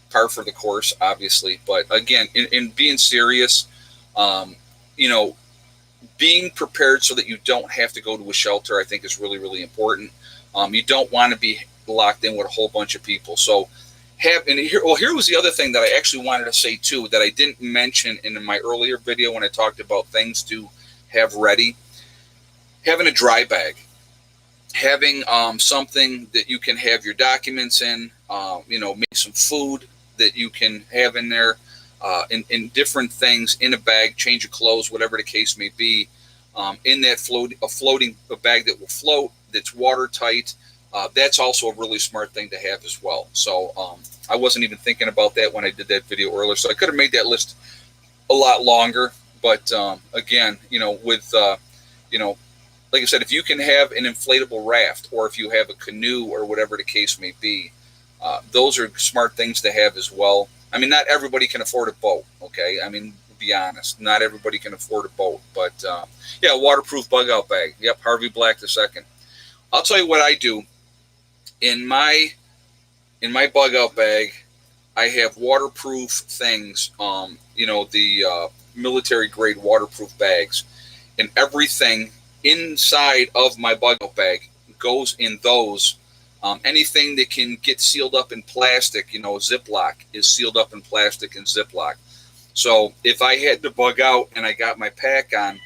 par for the course, obviously. But again, in being serious, being prepared so that you don't have to go to a shelter, I think is really, really important. You don't want to be locked in with a whole bunch of people. So here was the other thing that I actually wanted to say too, that I didn't mention in my earlier video when I talked about things to have ready. Having a dry bag, having something that you can have your documents in, maybe some food that you can have in there, in different things in a bag, change of clothes, whatever the case may be, in that floating bag that will float, that's watertight. That's also a really smart thing to have as well. So I wasn't even thinking about that when I did that video earlier. So I could have made that list a lot longer. But again, like I said, if you can have an inflatable raft, or if you have a canoe, or whatever the case may be, those are smart things to have as well. I mean, not everybody can afford a boat, okay? I mean, to be honest, not everybody can afford a boat. But, yeah, waterproof bug-out bag. Yep, Harvey Black II. I'll tell you what I do. In my bug-out bag, I have waterproof things, the military-grade waterproof bags. And everything inside of my bug-out bag goes in those. Anything that can get sealed up in plastic, Ziploc is sealed up in plastic and Ziploc. So if I had to bug out and I got my pack on,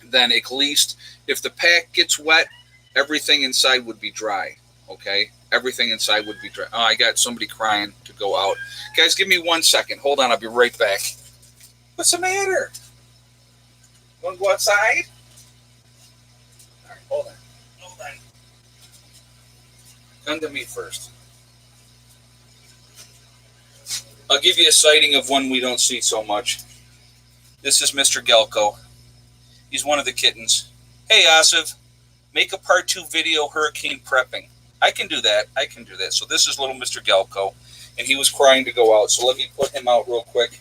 then at least if the pack gets wet, everything inside would be dry. Okay? Everything inside would be dry. Oh, I got somebody crying to go out. Guys, give me 1 second. Hold on, I'll be right back. What's the matter? Want to go outside? All right, hold on. Hold on. Come to me first. I'll give you a sighting of one we don't see so much. This is Mr. Gelko. He's one of the kittens. Hey, Asif, make a part 2 video hurricane prepping. I can do that. I can do that. So this is little Mr. Gelko, and he was crying to go out. So let me put him out real quick.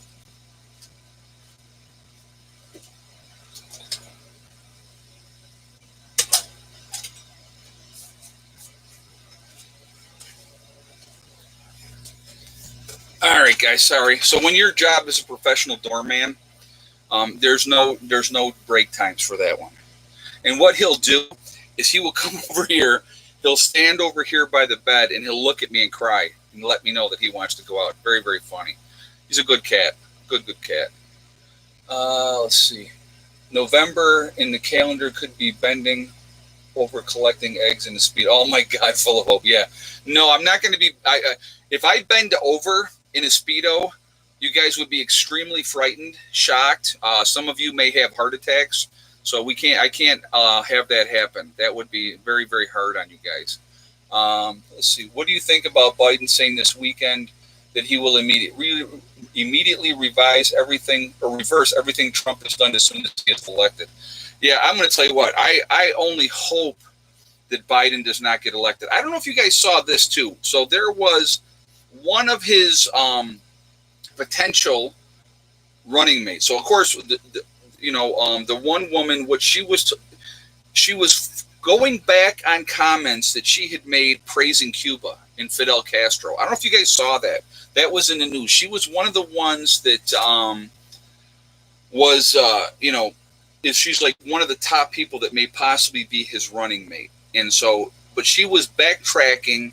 All right, guys. Sorry. So when your job is a professional doorman, there's no break times for that one. And what he'll do is he will come over here. He'll stand over here by the bed and he'll look at me and cry and let me know that he wants to go out. Very, very funny. He's a good cat. Good cat. Let's see. November in the calendar could be bending over collecting eggs in the speed. Oh my God, full of hope. Yeah. No, I'm not going to be. If I bend over in a Speedo, you guys would be extremely frightened, shocked. Some of you may have heart attacks. So I can't have that happen. That would be very, very hard on you guys. Let's see. What do you think about Biden saying this weekend that he will immediately revise everything or reverse everything Trump has done as soon as he gets elected? Yeah, I'm going to tell you what. I only hope that Biden does not get elected. I don't know if you guys saw this too. So there was one of his potential running mates. So of course, the one woman, what she was going back on comments that she had made praising Cuba and Fidel Castro. I don't know if you guys saw that. That was in the news. She was one of the ones that she's like one of the top people that may possibly be his running mate. And so, but she was backtracking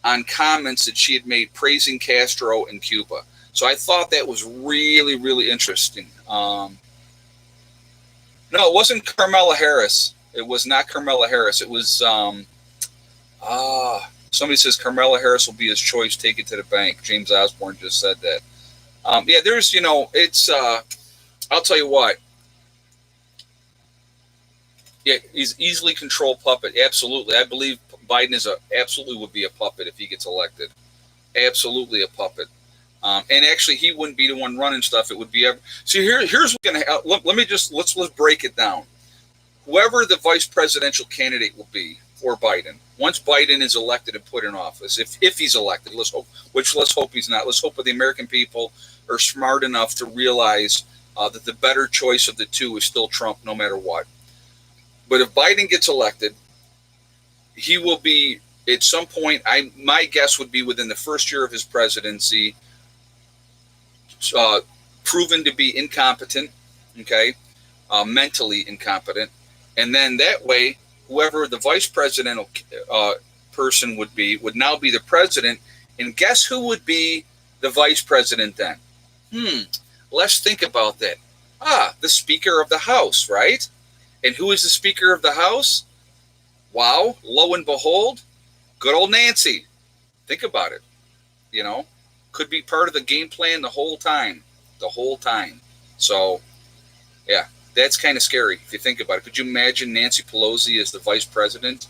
on comments that she had made praising Castro and Cuba. So I thought that was really, really interesting. No, it wasn't Kamala Harris. It was not Kamala Harris. It was somebody says Kamala Harris will be his choice. Take it to the bank. James Osborne just said that. There's it's I'll tell you what. Yeah, he's easily controlled puppet. Absolutely, I believe Biden absolutely would be a puppet if he gets elected. Absolutely a puppet. And actually, he wouldn't be the one running stuff. It would be here's what's going to let's break it down. Whoever the vice presidential candidate will be for Biden, once Biden is elected and put in office, if he's elected, let's hope he's not. Let's hope that the American people are smart enough to realize that the better choice of the two is still Trump, no matter what. But if Biden gets elected, he will be at some point. My guess would be within the first year of his presidency. Proven to be incompetent, okay, mentally incompetent, and then that way, whoever the vice presidential person would now be the president, and guess who would be the vice president then? Let's think about that. The Speaker of the House, right? And who is the Speaker of the House? Wow, lo and behold, good old Nancy. Think about it, could be part of the game plan the whole time. So, yeah, that's kind of scary if you think about it. Could you imagine Nancy Pelosi as the vice president?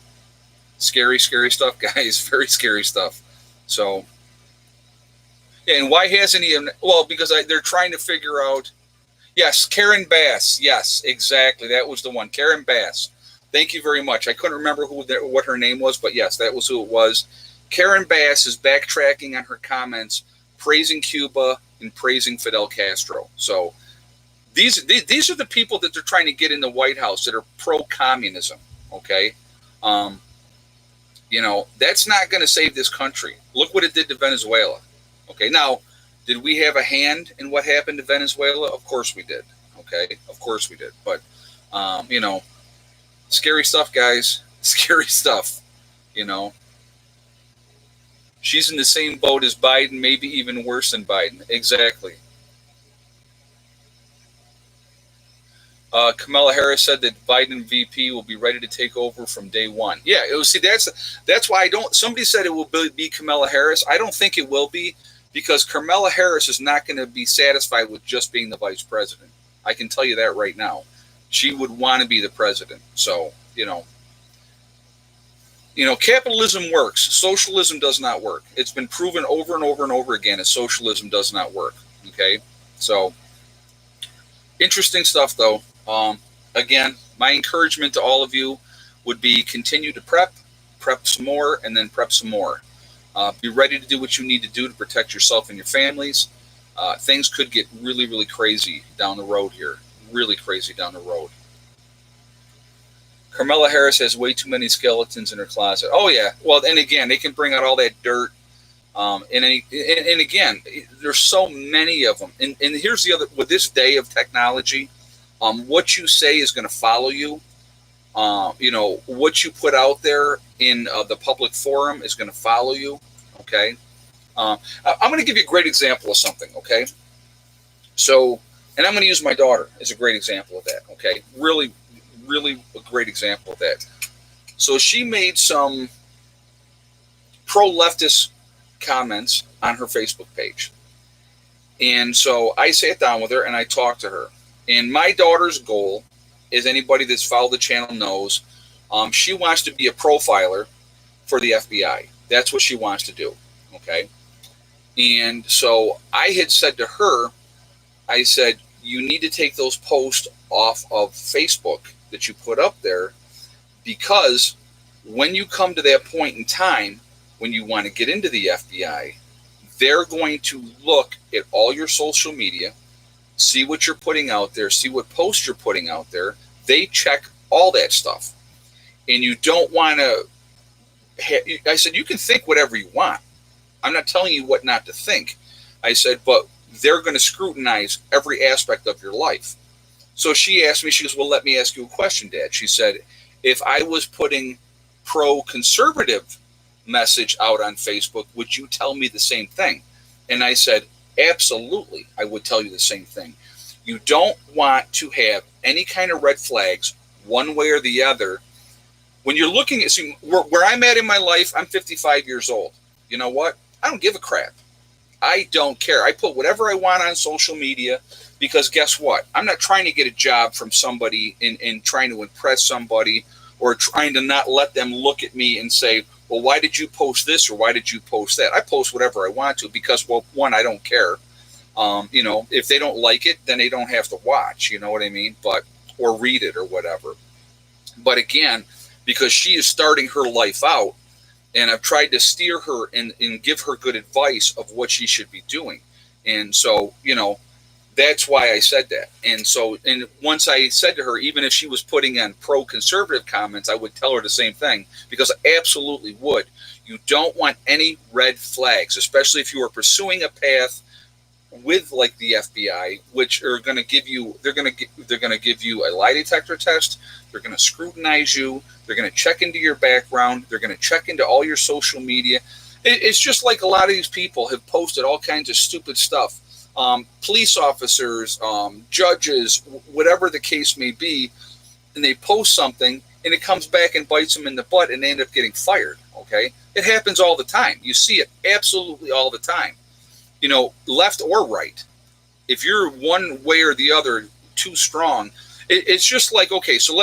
Scary, scary stuff, guys. Very scary stuff. So, yeah, and why hasn't he? Well, because they're trying to figure out. Yes, Karen Bass. Yes, exactly. That was the one. Karen Bass. Thank you very much. I couldn't remember what her name was, but yes, that was who it was. Karen Bass is backtracking on her comments, praising Cuba and praising Fidel Castro. So these are the people that they're trying to get in the White House that are pro-communism. Okay, that's not going to save this country. Look what it did to Venezuela. Okay, now, did we have a hand in what happened to Venezuela? Of course we did. Okay, of course we did. But scary stuff, guys. Scary stuff. She's in the same boat as Biden, maybe even worse than Biden. Exactly. Kamala Harris said that Biden VP will be ready to take over from day one. Yeah, that's why I don't. Somebody said it will be Kamala Harris. I don't think it will be, because Kamala Harris is not going to be satisfied with just being the vice president. I can tell you that right now. She would want to be the president. So, capitalism works. Socialism does not work. It's been proven over and over and over again that socialism does not work. Okay? So, interesting stuff, though. Again, my encouragement to all of you would be continue to prep some more, and then prep some more. Be ready to do what you need to do to protect yourself and your families. Things could get really, really crazy down the road here. Really crazy down the road. Carmela Harris has way too many skeletons in her closet. Oh, yeah. Well, and again, they can bring out all that dirt. And again, there's so many of them. And here's the other, with this day of technology, what you say is going to follow you. What you put out there in the public forum is going to follow you. Okay. I'm going to give you a great example of something. Okay. So, and I'm going to use my daughter as a great example of that. Okay. Really, really a great example of that. So she made some pro-leftist comments on her Facebook page. And so I sat down with her and I talked to her. And my daughter's goal, as anybody that's followed the channel knows, she wants to be a profiler for the FBI. That's what she wants to do. Okay. And so I had said to her, I said, you need to take those posts off of Facebook that you put up there, because when you come to that point in time, when you want to get into the FBI, they're going to look at all your social media, see what you're putting out there, see what posts you're putting out there. They check all that stuff. And you don't want to, I said, you can think whatever you want. I'm not telling you what not to think. I said, but they're going to scrutinize every aspect of your life. So she asked me, she goes, well, let me ask you a question, Dad. She said, if I was putting pro-conservative message out on Facebook, would you tell me the same thing? And I said, absolutely, I would tell you the same thing. You don't want to have any kind of red flags one way or the other. When you're looking at, see, where I'm at in my life, I'm 55 years old. You know what? I don't give a crap. I don't care. I put whatever I want on social media, because guess what? I'm not trying to get a job from somebody and trying to impress somebody, or trying to not let them look at me and say, well, why did you post this or why did you post that? I post whatever I want to because, well, one, I don't care. If they don't like it, then they don't have to watch, you know what I mean? Or read it or whatever. But again, because she is starting her life out, and I've tried to steer her and give her good advice of what she should be doing. And so, that's why I said that. And so, and once I said to her, even if she was putting in pro-conservative comments, I would tell her the same thing, because I absolutely would. You don't want any red flags, especially if you are pursuing a path with like the FBI, which are going to give you, they're going to give you a lie detector test. They're going to scrutinize you. They're going to check into your background. They're going to check into all your social media. It's just like a lot of these people have posted all kinds of stupid stuff. Police officers, judges, whatever the case may be, and they post something and it comes back and bites them in the butt and they end up getting fired. Okay. It happens all the time. You see it absolutely all the time. Left or right. If you're one way or the other too strong, it's just like, okay, so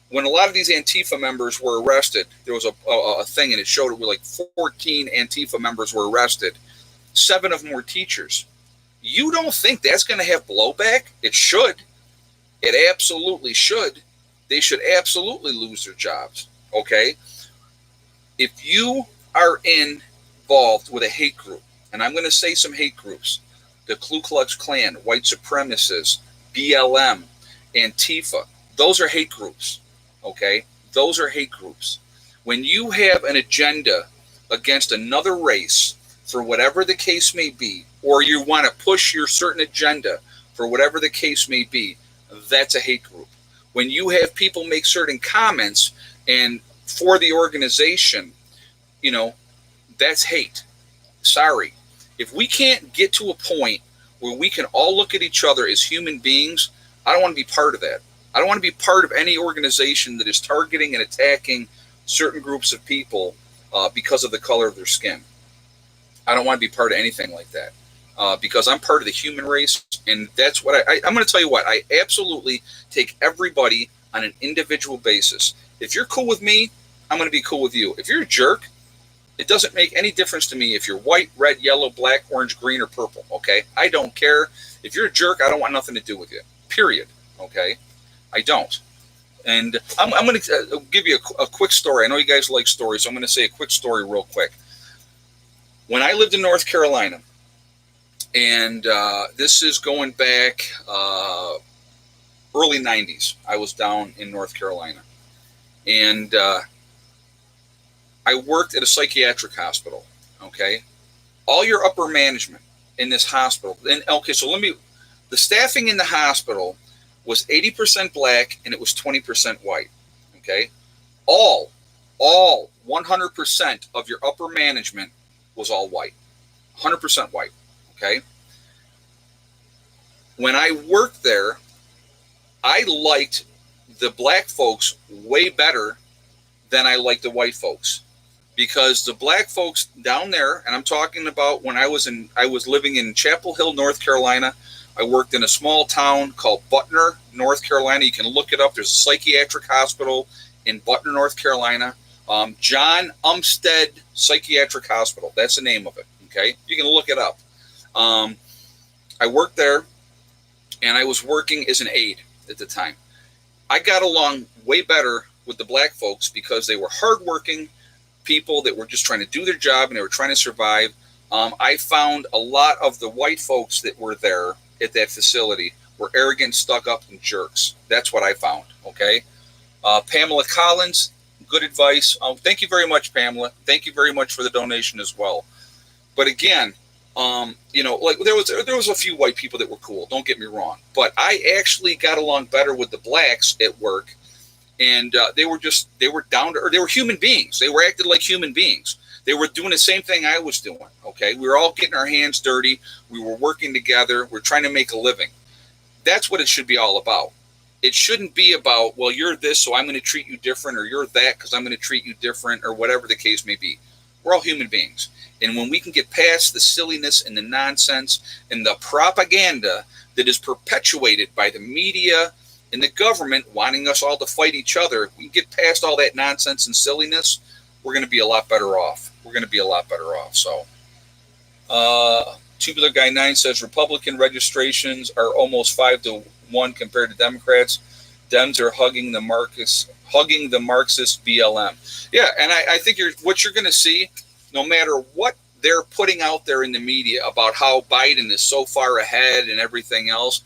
when a lot of these Antifa members were arrested, there was a thing and it showed it were like 14 Antifa members were arrested. 7 of them were teachers. You don't think that's going to have blowback? It should. It absolutely should. They should absolutely lose their jobs. Okay? If you are involved with a hate group, and I'm going to say some hate groups, the Ku Klux Klan, white supremacists, BLM, Antifa, those are hate groups. Okay? Those are hate groups. When you have an agenda against another race, for whatever the case may be, or you want to push your certain agenda for whatever the case may be, that's a hate group. When you have people make certain comments and for the organization, that's hate. Sorry. If we can't get to a point where we can all look at each other as human beings, I don't want to be part of that. I don't want to be part of any organization that is targeting and attacking certain groups of people because of the color of their skin. I don't want to be part of anything like that. because I'm part of the human race, and that's what I'm going to tell you what, I absolutely take everybody on an individual basis. If you're cool with me, I'm going to be cool with you. If you're a jerk, it doesn't make any difference to me if you're white, red, yellow, black, orange, green, or purple, okay? I don't care. If you're a jerk, I don't want nothing to do with you, period, okay? I don't. And I'm going to give you a quick story. I know you guys like stories, so I'm going to say a quick story real quick. When I lived in North Carolina, and this is going back early 90s, I was down in North Carolina. And I worked at a psychiatric hospital, okay? All your upper management in this hospital, and okay, so the staffing in the hospital was 80% black and it was 20% white, okay? All 100% of your upper management was all white, 100% white, okay? When I worked there, I liked the black folks way better than I liked the white folks, because the black folks down there, and I'm talking about when I was living in Chapel Hill, North Carolina. I worked in a small town called Butner, North Carolina. You can look it up. There's a psychiatric hospital in Butner, North Carolina. John Umstead Psychiatric Hospital. That's the name of it. Okay, you can look it up. I worked there, and I was working as an aide at the time. I got along way better with the black folks because they were hardworking people that were just trying to do their job and they were trying to survive. I found a lot of the white folks that were there at that facility were arrogant, stuck up, and jerks. That's what I found. Okay. Pamela Collins, good advice. Thank you very much, Pamela. Thank you very much for the donation as well. But again, like there was a few white people that were cool. Don't get me wrong, but I actually got along better with the blacks at work, and they were down to earth. They were human beings. They were acted like human beings. They were doing the same thing I was doing. Okay, we were all getting our hands dirty. We were working together. We're trying to make a living. That's what it should be all about. It shouldn't be about, well, you're this, so I'm going to treat you different, or you're that because I'm going to treat you different, or whatever the case may be. We're all human beings. And when we can get past the silliness and the nonsense and the propaganda that is perpetuated by the media and the government wanting us all to fight each other, we can get past all that nonsense and silliness, we're going to be a lot better off. We're going to be a lot better off. So, Tubular Guy 9 says Republican registrations are almost 5-1 compared to Democrats. Dems are hugging the Marxist BLM. Yeah, and I think what you're going to see, no matter what they're putting out there in the media about how Biden is so far ahead and everything else,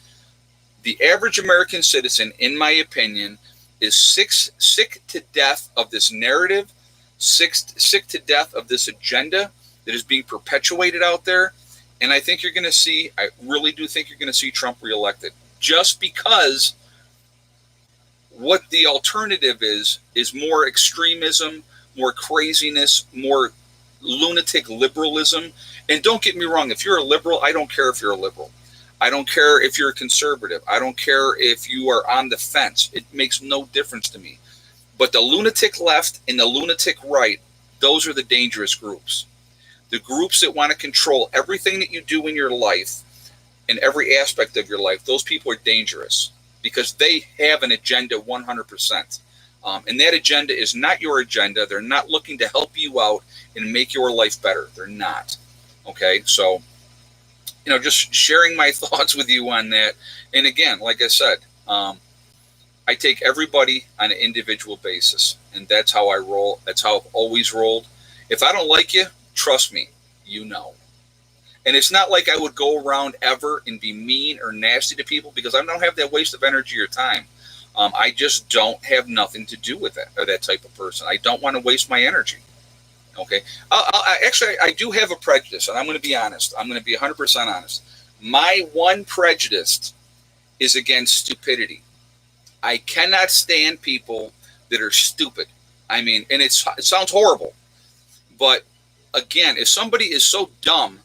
the average American citizen, in my opinion, is sick to death of this narrative, sick to death of this agenda that is being perpetuated out there. And I think I really do think you're going to see Trump reelected, just because what the alternative is more extremism, more craziness, more lunatic liberalism. And don't get me wrong, if you're a liberal, I don't care if you're a liberal. I don't care if you're a conservative. I don't care if you are on the fence. It makes no difference to me. But the lunatic left and the lunatic right, those are the dangerous groups. The groups that want to control everything that you do in your life and every aspect of your life, those people are dangerous because they have an agenda 100%. And that agenda is not your agenda. They're not looking to help you out and make your life better. They're not. Okay, so, just sharing my thoughts with you on that. And again, like I said, I take everybody on an individual basis, and that's how I roll. That's how I've always rolled. If I don't like you, trust me, you know. And it's not like I would go around ever and be mean or nasty to people, because I don't have that waste of energy or time. I just don't have nothing to do with that, or that type of person. I don't want to waste my energy. Okay. I do have a prejudice, and I'm going to be honest. I'm going to be 100% honest. My one prejudice is against stupidity. I cannot stand people that are stupid. I mean, and it sounds horrible, but again, if somebody is so dumb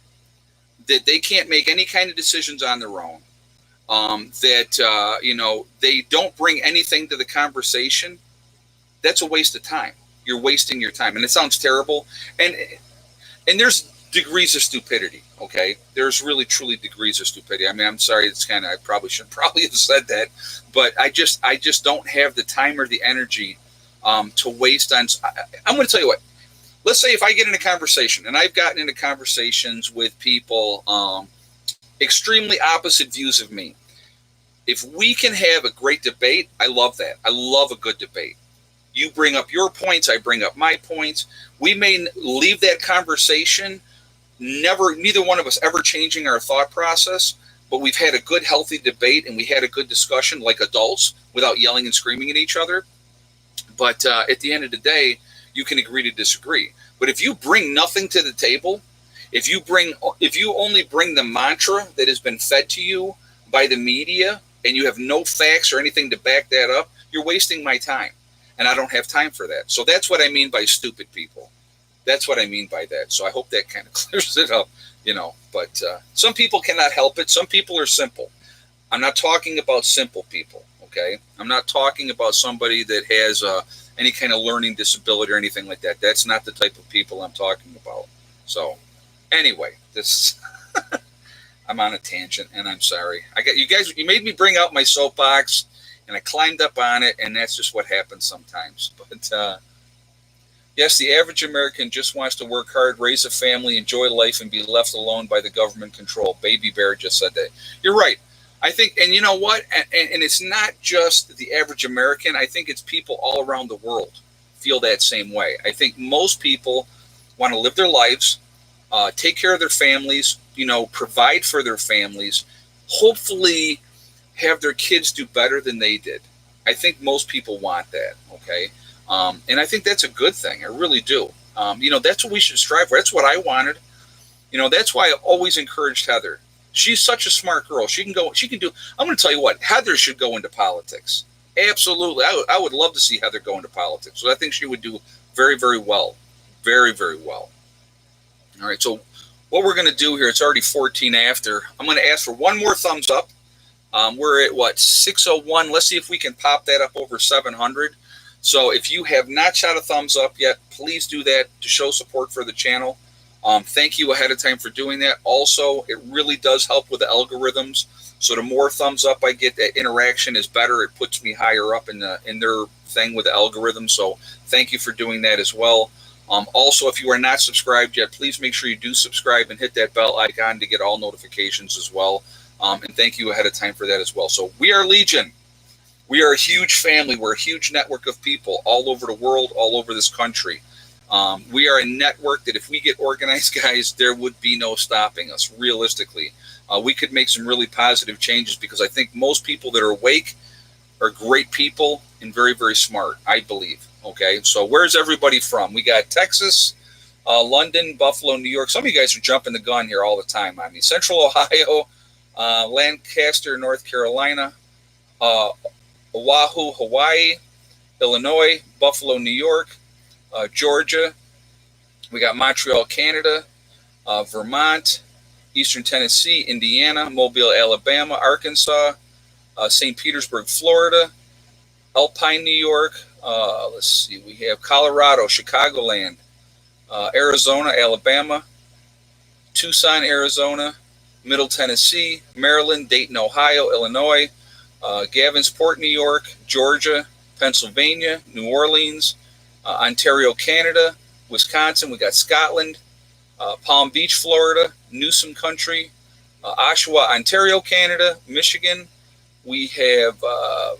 that they can't make any kind of decisions on their own, they don't bring anything to the conversation, that's a waste of time. You're wasting your time. And it sounds terrible. And there's degrees of stupidity. Okay, there's really truly degrees of stupidity. I mean, I'm sorry, it's kind of, I probably have said that, but I just don't have the time or the energy to waste on. I'm going to tell you what. Let's say if I get in a conversation, and I've gotten into conversations with people extremely opposite views of me. If we can have a great debate, I love that. I love a good debate. You bring up your points, I bring up my points. We may leave that conversation neither one of us ever changing our thought process, but we've had a good, healthy debate, and we had a good discussion like adults without yelling and screaming at each other. But at the end of the day, you can agree to disagree. But if you bring nothing to the table, if you only bring the mantra that has been fed to you by the media, and you have no facts or anything to back that up, you're wasting my time. And I don't have time for that. So that's what I mean by stupid people. That's what I mean by that. So I hope that kind of clears it up, But some people cannot help it. Some people are simple. I'm not talking about simple people, okay? I'm not talking about somebody that has any kind of learning disability or anything like that. That's not the type of people I'm talking about. So anyway, this I'm on a tangent, and I'm sorry. You made me bring out my soapbox, and I climbed up on it, and that's just what happens sometimes. But yes, the average American just wants to work hard, raise a family, enjoy life, and be left alone by the government control. Baby Bear just said that. You're right. I think, and you know what? And it's not just the average American. I think it's people all around the world feel that same way. I think most people want to live their lives, take care of their families, provide for their families, hopefully have their kids do better than they did. I think most people want that, okay? And I think that's a good thing. I really do. That's what we should strive for. That's what I wanted. That's why I always encouraged Heather. She's such a smart girl. She can do. I'm going to tell you what, Heather should go into politics. Absolutely. I would love to see Heather go into politics. So I think she would do very, very well. Very, very well. All right. So what we're going to do here, it's already 14 after. I'm going to ask for one more thumbs up. We're at 601. Let's see if we can pop that up over 700. So if you have not shot a thumbs up yet, please do that to show support for the channel. Thank you ahead of time for doing that. Also, it really does help with the algorithms. So the more thumbs up I get, that interaction is better. It puts me higher up in their thing with the algorithm. So thank you for doing that as well. Also, if you are not subscribed yet, please make sure you do subscribe and hit that bell icon to get all notifications as well. And thank you ahead of time for that as well. So we are Legion. We are a huge family. We're a huge network of people all over the world, all over this country. We are a network that if we get organized, guys, there would be no stopping us, realistically. We could make some really positive changes because I think most people that are awake are great people and very, very smart, I believe. Okay, so where's everybody from? We got Texas, London, Buffalo, New York. Some of you guys are jumping the gun here all the time on me. Central Ohio, Lancaster, North Carolina, Oahu, Hawaii, Illinois, Buffalo, New York, Georgia. We got Montreal, Canada, Vermont, Eastern Tennessee, Indiana, Mobile, Alabama, Arkansas, St. Petersburg, Florida, Alpine, New York. Let's see. We have Colorado, Chicagoland, Arizona, Alabama, Tucson, Arizona, Middle Tennessee, Maryland, Dayton, Ohio, Illinois, Gavinsport, New York, Georgia, Pennsylvania, New Orleans, Ontario, Canada, Wisconsin. We got Scotland, Palm Beach, Florida, Newsom Country, Oshawa, Ontario, Canada, Michigan. We have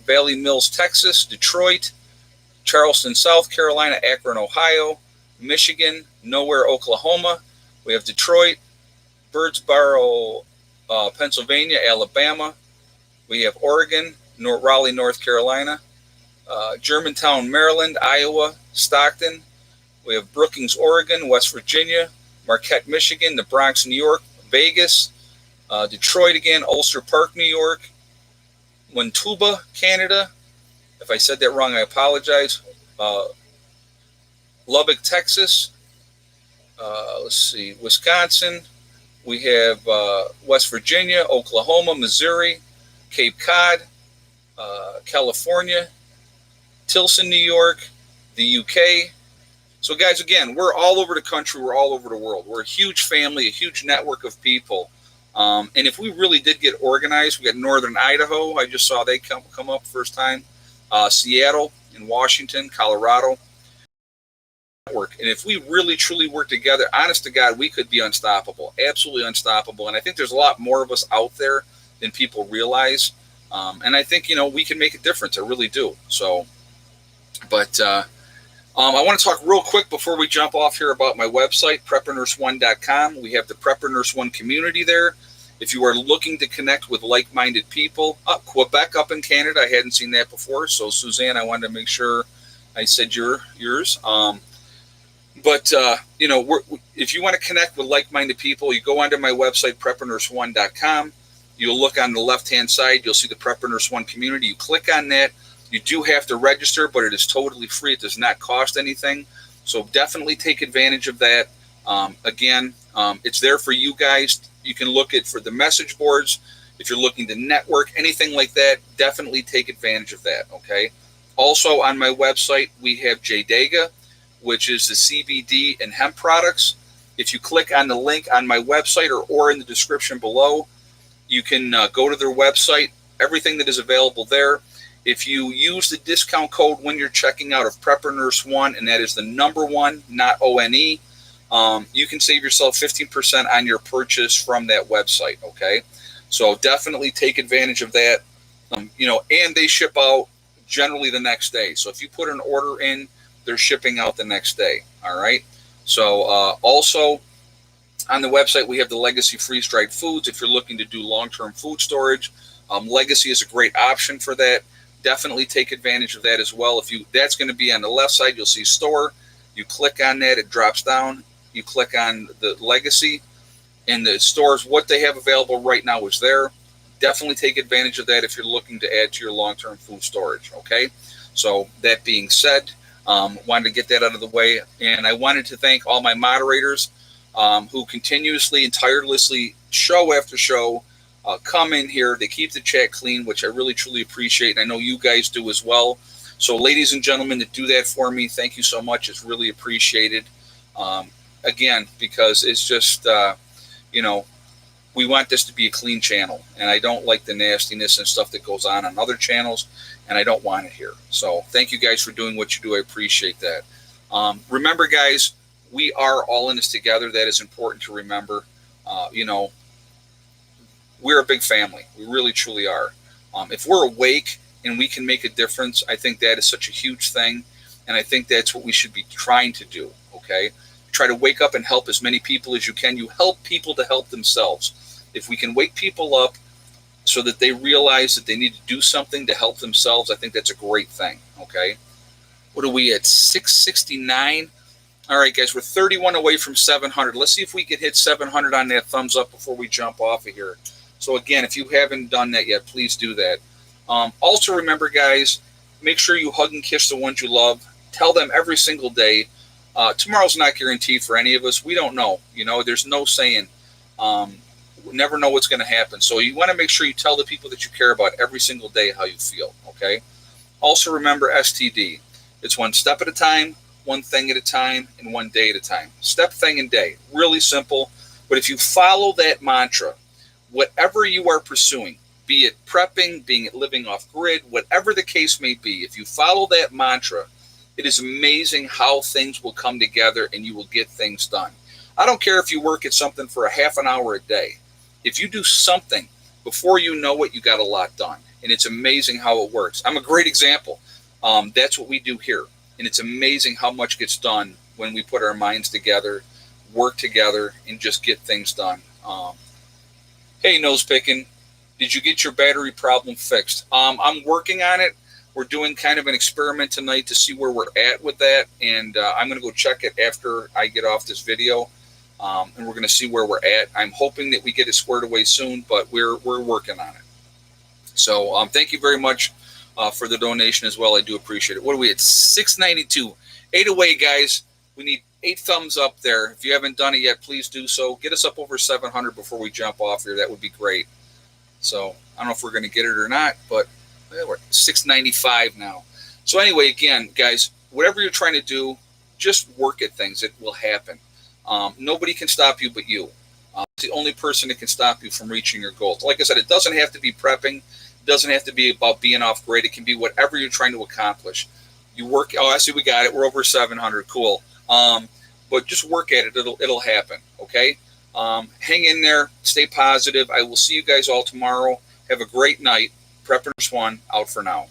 Valley Mills, Texas, Detroit, Charleston, South Carolina, Akron, Ohio, Michigan, Nowhere, Oklahoma. We have Detroit, Birdsboro, Pennsylvania, Alabama. We have Oregon, Raleigh, North Carolina, Germantown, Maryland, Iowa, Stockton. We have Brookings, Oregon, West Virginia, Marquette, Michigan, the Bronx, New York, Vegas, Detroit again, Ulster Park, New York, Manitoba, Canada. If I said that wrong, I apologize. Lubbock, Texas. Let's see, Wisconsin. We have West Virginia, Oklahoma, Missouri, Cape Cod, California, Tilson, New York, the UK, So, guys, again, we're all over the country. We're all over the world. We're a huge family, a huge network of people. And if we really did get organized, we got Northern Idaho. I just saw they come up first time. Seattle and Washington, Colorado. Network. And if we really, truly work together, honest to God, we could be unstoppable. Absolutely unstoppable. And I think there's a lot more of us out there than people realize. And I think, we can make a difference. I really do. So, but I want to talk real quick before we jump off here about my website, preppernurse1.com. We have the Prepper Nurse 1 community there. If you are looking to connect with like-minded people, Quebec up in Canada, I hadn't seen that before. So, Suzanne, I wanted to make sure I said yours. But if you want to connect with like-minded people, you go onto my website, preppernurse1.com. You'll look on the left-hand side. You'll see the Prepper Nurse 1 community. You click on that. You do have to register, but it is totally free. It does not cost anything. So definitely take advantage of that. Again, it's there for you guys. You can look at for the message boards. If you're looking to network, anything like that, definitely take advantage of that, okay? Also on my website, we have JDAGA, which is the CBD and hemp products. If you click on the link on my website or in the description below, you can go to their website, everything that is available there. If you use the discount code when you're checking out of Prepper Nurse 1, and that is the number 1, not ONE, you can save yourself 15% on your purchase from that website, okay? So definitely take advantage of that. And they ship out generally the next day. So if you put an order in, they're shipping out the next day, all right? So also on the website, we have the Legacy freeze-dried foods. If you're looking to do long-term food storage, Legacy is a great option for that. Definitely take advantage of that as well. That's going to be on the left side. You'll see store. You click on that, it drops down. You click on the Legacy, and the stores, what they have available right now is there. Definitely take advantage of that if you're looking to add to your long-term food storage, okay? So that being said, wanted to get that out of the way, and I wanted to thank all my moderators who continuously and tirelessly, show after show, come in here. They keep the chat clean, which I really, truly appreciate, and I know you guys do as well. So ladies and gentlemen that do that for me, thank you so much. It's really appreciated. Again, because it's just, we want this to be a clean channel, and I don't like the nastiness and stuff that goes on other channels, and I don't want it here. So thank you guys for doing what you do. I appreciate that. Remember, guys, we are all in this together. That is important to remember. We're a big family. We really, truly are. If we're awake and we can make a difference, I think that is such a huge thing, and I think that's what we should be trying to do, okay? Try to wake up and help as many people as you can. You help people to help themselves. If we can wake people up so that they realize that they need to do something to help themselves, I think that's a great thing, okay? What are we at, 669? All right, guys, we're 31 away from 700. Let's see if we can hit 700 on that thumbs up before we jump off of here. So, again, if you haven't done that yet, please do that. Also, remember, guys, make sure you hug and kiss the ones you love. Tell them every single day. Tomorrow's not guaranteed for any of us. We don't know. There's no saying. We never know what's going to happen. So you want to make sure you tell the people that you care about every single day how you feel, okay? Also, remember STD. It's one step at a time, one thing at a time, and one day at a time. Step, thing, and day. Really simple. But if you follow that mantra, whatever you are pursuing, be it prepping, being it living off grid, whatever the case may be, if you follow that mantra, it is amazing how things will come together and you will get things done. I don't care if you work at something for a half an hour a day. If you do something, before you know it, you got a lot done. And it's amazing how it works. I'm a great example. That's what we do here. And it's amazing how much gets done when we put our minds together, work together, and just get things done. Hey, nose picking, did you get your battery problem fixed? I'm working on it. We're doing kind of an experiment tonight to see where we're at with that, and I'm going to go check it after I get off this video, and we're going to see where we're at. I'm hoping that we get it squared away soon, but we're working on it. So thank you very much for the donation as well. I do appreciate it. What are we at? 692. 8 away, guys. We need 8 thumbs up there. If you haven't done it yet, please do so. Get us up over 700 before we jump off here. That would be great. So I don't know if we're going to get it or not, but we're at 695 now. So anyway, again, guys, whatever you're trying to do, just work at things. It will happen. Nobody can stop you but you. It's the only person that can stop you from reaching your goals. Like I said, it doesn't have to be prepping. It doesn't have to be about being off grade. It can be whatever you're trying to accomplish. You work. Oh, I see. We got it. We're over 700. Cool. But just work at it. It'll happen. Okay. Hang in there. Stay positive. I will see you guys all tomorrow. Have a great night. Preppers One out for now.